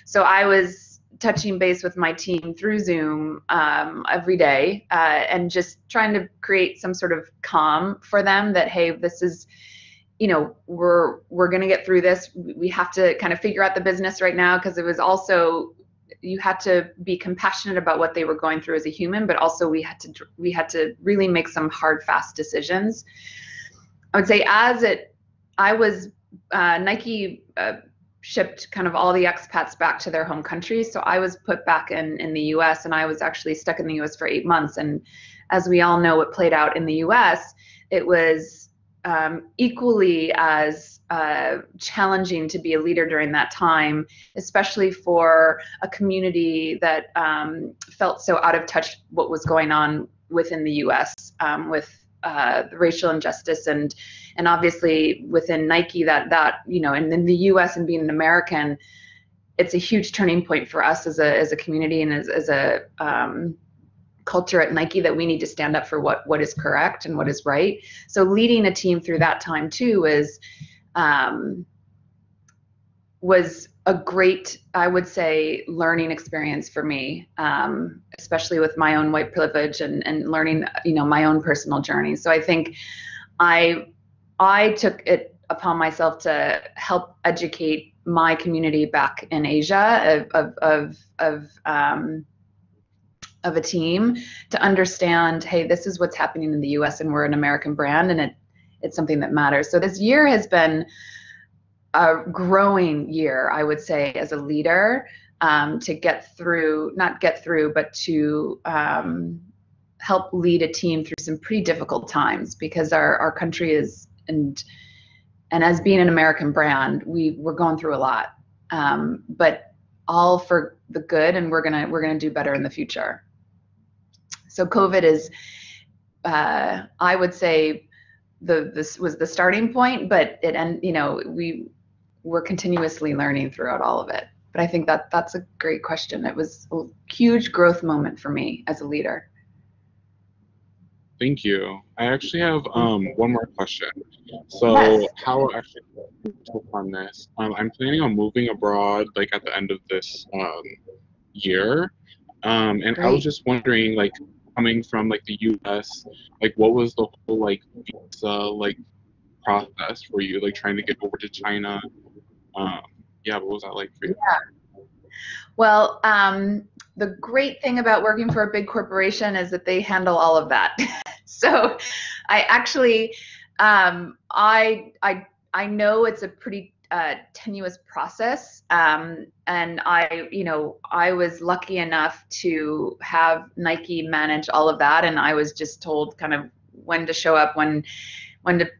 So I was touching base with my team through Zoom every day, and just trying to create some sort of calm for them that, hey, this is, we're going to get through this. We have to kind of figure out the business right now, because it was also, you had to be compassionate about what they were going through as a human, but also we had to really make some hard, fast decisions. I would say Nike shipped kind of all the expats back to their home countries. So I was put back in the US, and I was actually stuck in the US for 8 months. And as we all know, what played out in the US, it was equally as challenging to be a leader during that time, especially for a community that felt so out of touch what was going on within the US, with the racial injustice, and obviously within Nike that and in the US, and being an American, it's a huge turning point for us as a community, and as a culture at Nike, that we need to stand up for what is correct and what is right. So leading a team through that time too was a great, I would say, learning experience for me, especially with my own white privilege and learning, my own personal journey. So I think I took it upon myself to help educate my community back in Asia of a team, to understand, hey, this is what's happening in the US, and we're an American brand, and it's something that matters. So this year has been a growing year, I would say, as a leader, to not get through, but to help lead a team through some pretty difficult times, because our country is, and as being an American brand, we're going through a lot, but all for the good, and we're gonna do better in the future. So COVID is, I would say, this was the starting point, but we're continuously learning throughout all of it. But I think that's a great question. It was a huge growth moment for me as a leader. Thank you. I actually have one more question. So Yes. how actually on this? I'm planning on moving abroad at the end of this year, and Great. I was just wondering, coming from the U.S., what was the whole visa process for you, trying to get over to China? What was that like for you? Yeah. Well, the great thing about working for a big corporation is that they handle all of that. So I actually, I know it's a pretty tenuous process, and I was lucky enough to have Nike manage all of that, and I was just told kind of when to show up, when to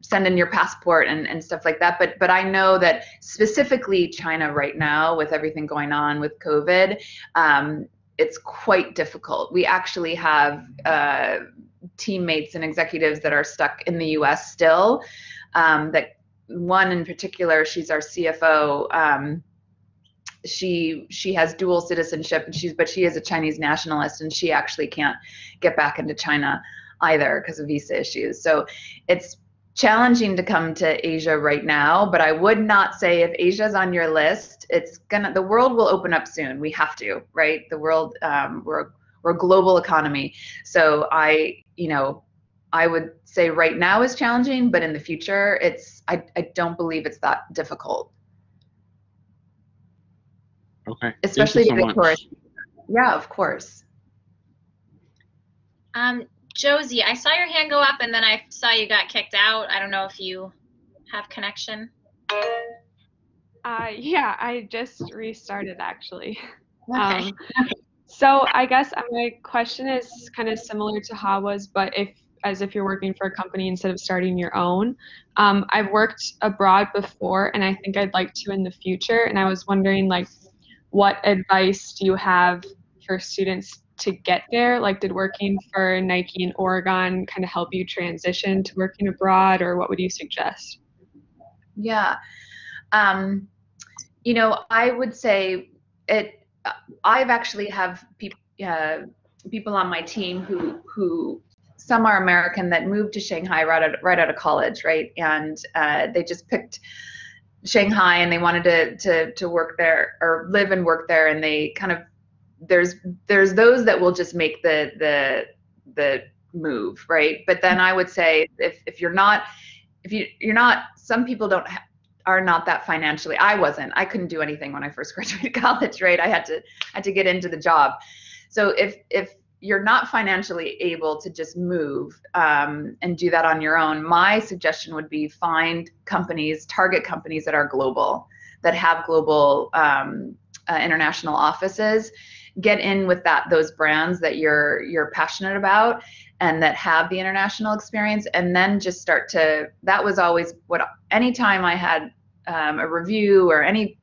send in your passport and stuff like that. But I know that specifically China right now, with everything going on with COVID, it's quite difficult. We actually have teammates and executives that are stuck in the US still. That one in particular, she's our CFO. She has dual citizenship, but she is a Chinese nationalist, and she actually can't get back into China either because of visa issues. So it's challenging to come to Asia right now, but I would not say if Asia's on your list, the world will open up soon. We have to, right? The world, we're a global economy. So I would say right now is challenging, but in the future, I don't believe it's that difficult. Okay. Especially Thank you so much. Yeah, of course. Josie, I saw your hand go up, and then I saw you got kicked out. I don't know if you have connection. Yeah, I just restarted actually. Okay. So I guess my question is kind of similar to Hawa's, but as if you're working for a company instead of starting your own. I've worked abroad before, and I think I'd like to in the future. And I was wondering, what advice do you have for students to get there? Did working for Nike in Oregon kind of help you transition to working abroad, or what would you suggest? Yeah. You know, I would say it. I've actually have people on my team who some are American that moved to Shanghai right out of college, right? And they just picked Shanghai and they wanted to work there or live and work there, and they kind of there's those that will just make the move, right? But then I would say if you're not some people are not that financially. I couldn't do anything when I first graduated college, right? I had to get into the job. So if you're not financially able to just move and do that on your own, my suggestion would be find companies, target companies that are global, that have global international offices. Get in with those brands that you're passionate about and that have the international experience, and then just start to. That was always anytime I had a review or any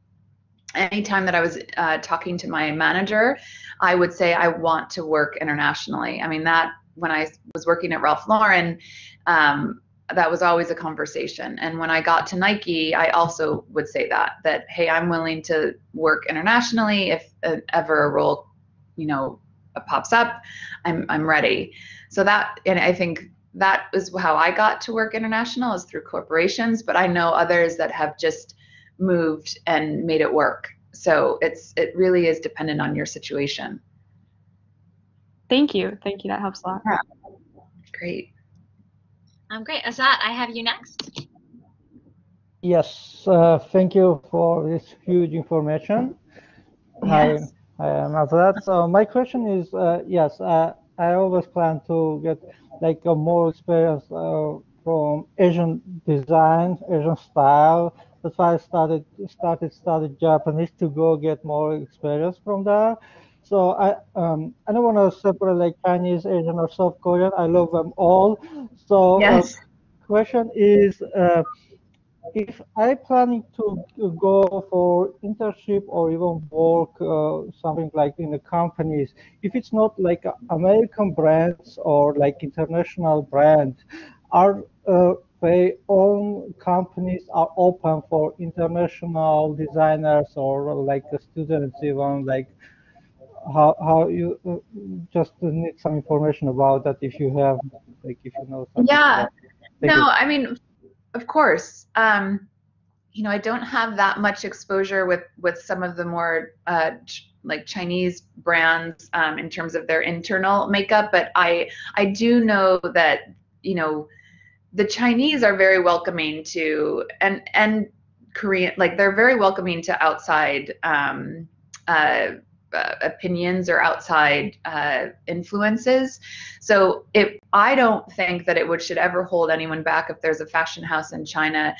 time that I was talking to my manager, I would say I want to work internationally. I mean, that when I was working at Ralph Lauren, that was always a conversation. And when I got to Nike, I also would say that hey, I'm willing to work internationally if ever a role, pops up. I'm ready. So and I think that is how I got to work international, is through corporations. But I know others that have just moved and made it work. So it really is dependent on your situation. Thank you. That helps a lot. Yeah. Great. Great. Azat, I have you next. Yes, thank you for this huge information. Yes. Hi, I'm Azat. So my question is, yes, I always plan to get like a more experience from Asian design, Asian style. That's why I studied Japanese to go get more experience from there. So I don't want to separate like Chinese, Asian, or South Korean. I love them all. So yes. Question is, if I planning to go for internship or even work something like in the companies, if it's not like American brands or like international brands, are they own companies are open for international designers or like students even, like how you just need some information about that if you have, like, if you know something Yeah. about it. Thank No, you. I mean, of course. I don't have that much exposure with some of the more like Chinese brands in terms of their internal makeup, but I do know that the Chinese are very welcoming to and Korean, like they're very welcoming to outside opinions or outside influences. So I don't think that it should ever hold anyone back. If there's a fashion house in China,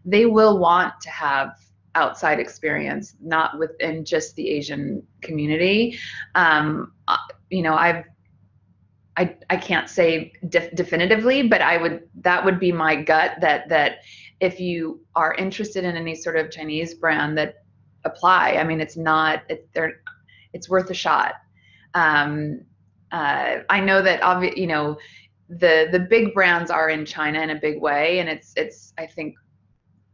they will want to have outside experience, not within just the Asian community. I can't say definitively, but that would be my gut, that if you are interested in any sort of Chinese brand, that apply. I mean, it's worth a shot. I know that the big brands are in China in a big way, and it's I think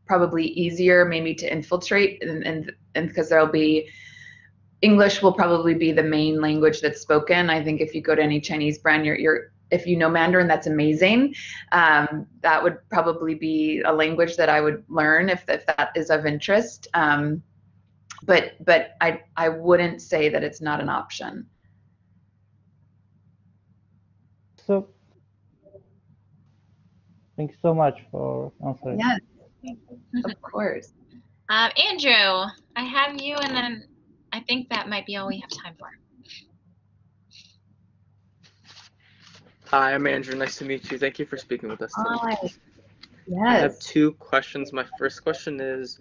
probably easier maybe to infiltrate, and because there'll be English will probably be the main language that's spoken. I think if you go to any Chinese brand, if you know Mandarin, that's amazing. That would probably be a language that I would learn if that is of interest. But I wouldn't say that it's not an option. So, thank you so much for answering. Yes, of course. Andrew, I have you, and then I think that might be all we have time for. Hi, I'm Andrew. Nice to meet you. Thank you for speaking with us today. Hi. Yes. I have 2 questions. My first question is,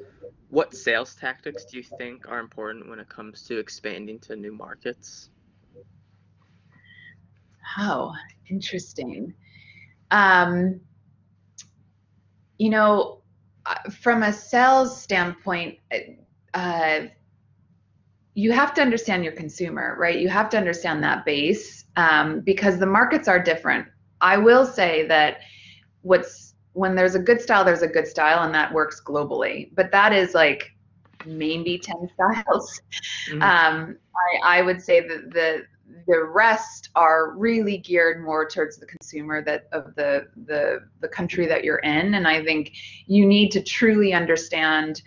what sales tactics do you think are important when it comes to expanding to new markets? Oh, interesting. From a sales standpoint, you have to understand your consumer, right? You have to understand that base, because the markets are different. I will say that what's when there's a good style, there's a good style, and that works globally. But that is like maybe 10 styles. I would say that the rest are really geared more towards the consumer of the country that you're in. And I think you need to truly understand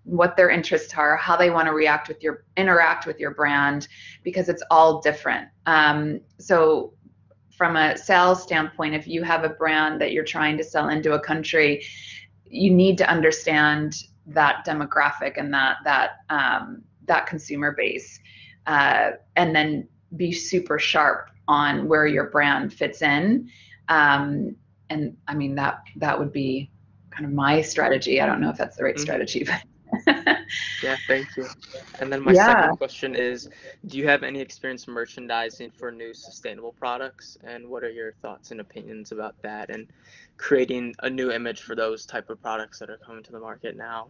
what their interests are, how they want to interact with your brand, because it's all different. So from a sales standpoint, if you have a brand that you're trying to sell into a country, you need to understand that demographic and that consumer base, and then be super sharp on where your brand fits in. And I mean, that would be kind of my strategy. I don't know if that's the right strategy, but Yeah, thank you. And then my second question is, do you have any experience merchandising for new sustainable products? And what are your thoughts and opinions about that and creating a new image for those type of products that are coming to the market now?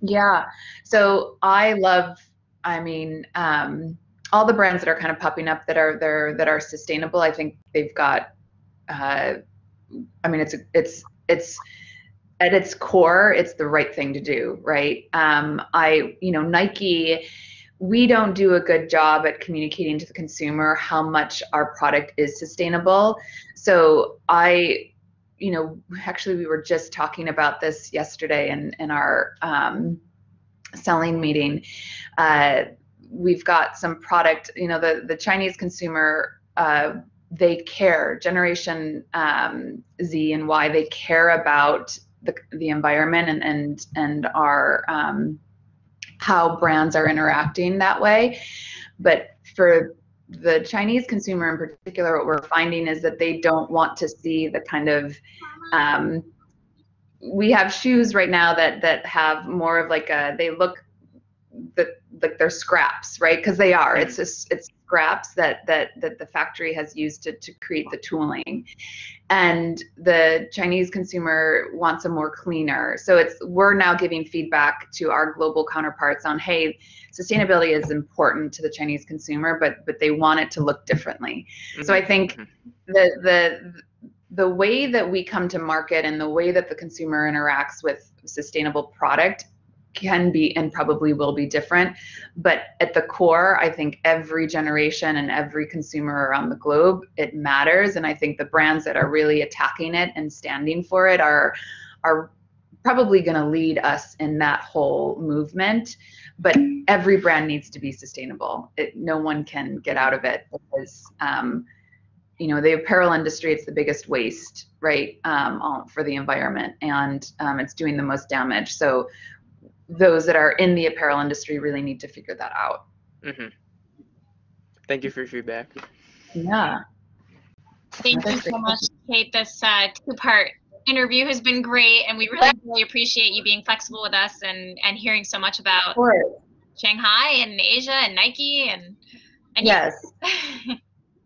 Yeah. So I love, all the brands that are kind of popping up that are sustainable. I think they've got, it's at its core, it's the right thing to do, right? Nike, we don't do a good job at communicating to the consumer how much our product is sustainable. So actually we were just talking about this yesterday in our selling meeting. We've got some product, the Chinese consumer, they care, Generation Z and Y, they care about the environment and our how brands are interacting that way. But for the Chinese consumer in particular, what we're finding is that they don't want to see the kind of we have shoes right now that have more of like they look like they're scraps, right? Because they are. It's scraps that the factory has used to create the tooling, and the Chinese consumer wants a more cleaner. So we're now giving feedback to our global counterparts on, hey, sustainability is important to the Chinese consumer, but they want it to look differently. So I think the way that we come to market and the way that the consumer interacts with sustainable product can be and probably will be different. But at the core, I think every generation and every consumer around the globe, it matters. And I think the brands that are really attacking it and standing for it are probably going to lead us in that whole movement. But every brand needs to be sustainable. No one can get out of it because the apparel industry, it's the biggest waste, right, for the environment, and it's doing the most damage. So those that are in the apparel industry really need to figure that out. Thank you for your feedback. Yeah. Thank you so much, Kate. This two-part interview has been great, and we really appreciate you being flexible with us and hearing so much about Shanghai and Asia and Nike and yes.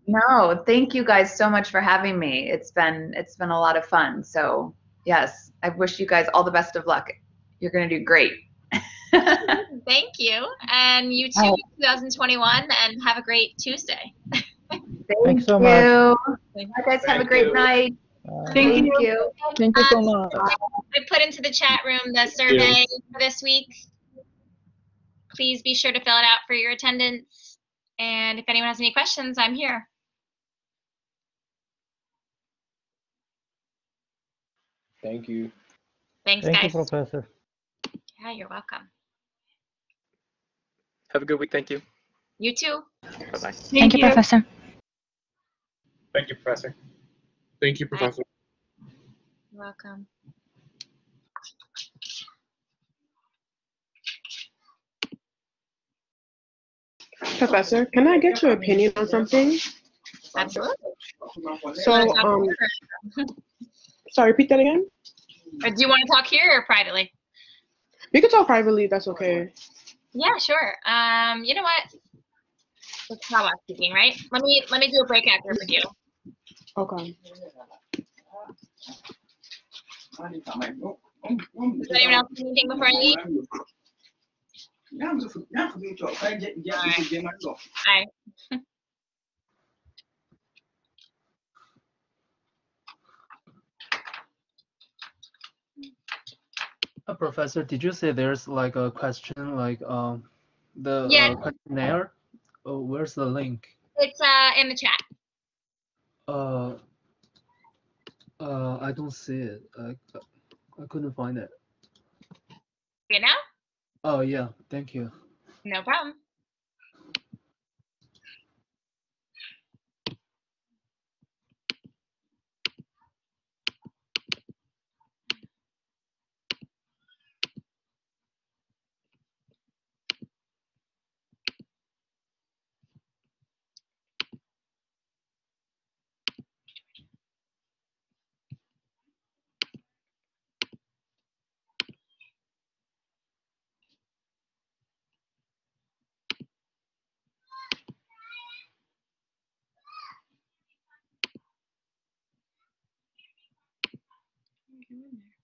No, thank you guys so much for having me. It's been a lot of fun. So yes, I wish you guys all the best of luck. You're going to do great. Thank you. And you too, 2021, and have a great Tuesday. Thanks so much. You guys have a great night. Thank you. Thank you so much. I put into the chat room the survey for this week. Please be sure to fill it out for your attendance. And if anyone has any questions, I'm here. Thank you. Thanks, Thank guys. you, Professor. Yeah, you're welcome. Have a good week. Thank you. You too. Bye-bye. Thank you, Professor. Thank you, Professor. Thank you, Professor. You're welcome. Professor, can I get your opinion on something? Absolutely. So, sorry, repeat that again? Or do you want to talk here or privately? We can talk privately, that's okay. Yeah, sure. You know what? It's not about speaking, right? Let me do a breakout group with you. Okay. Does anyone else have anything before I leave? All right. Professor, did you say there's like a question like the Yeah, questionnaire? Oh, where's the link? it's in the chat. Uh, I don't see it. I couldn't find it. You know? Oh yeah, thank you. No problem. Go in there.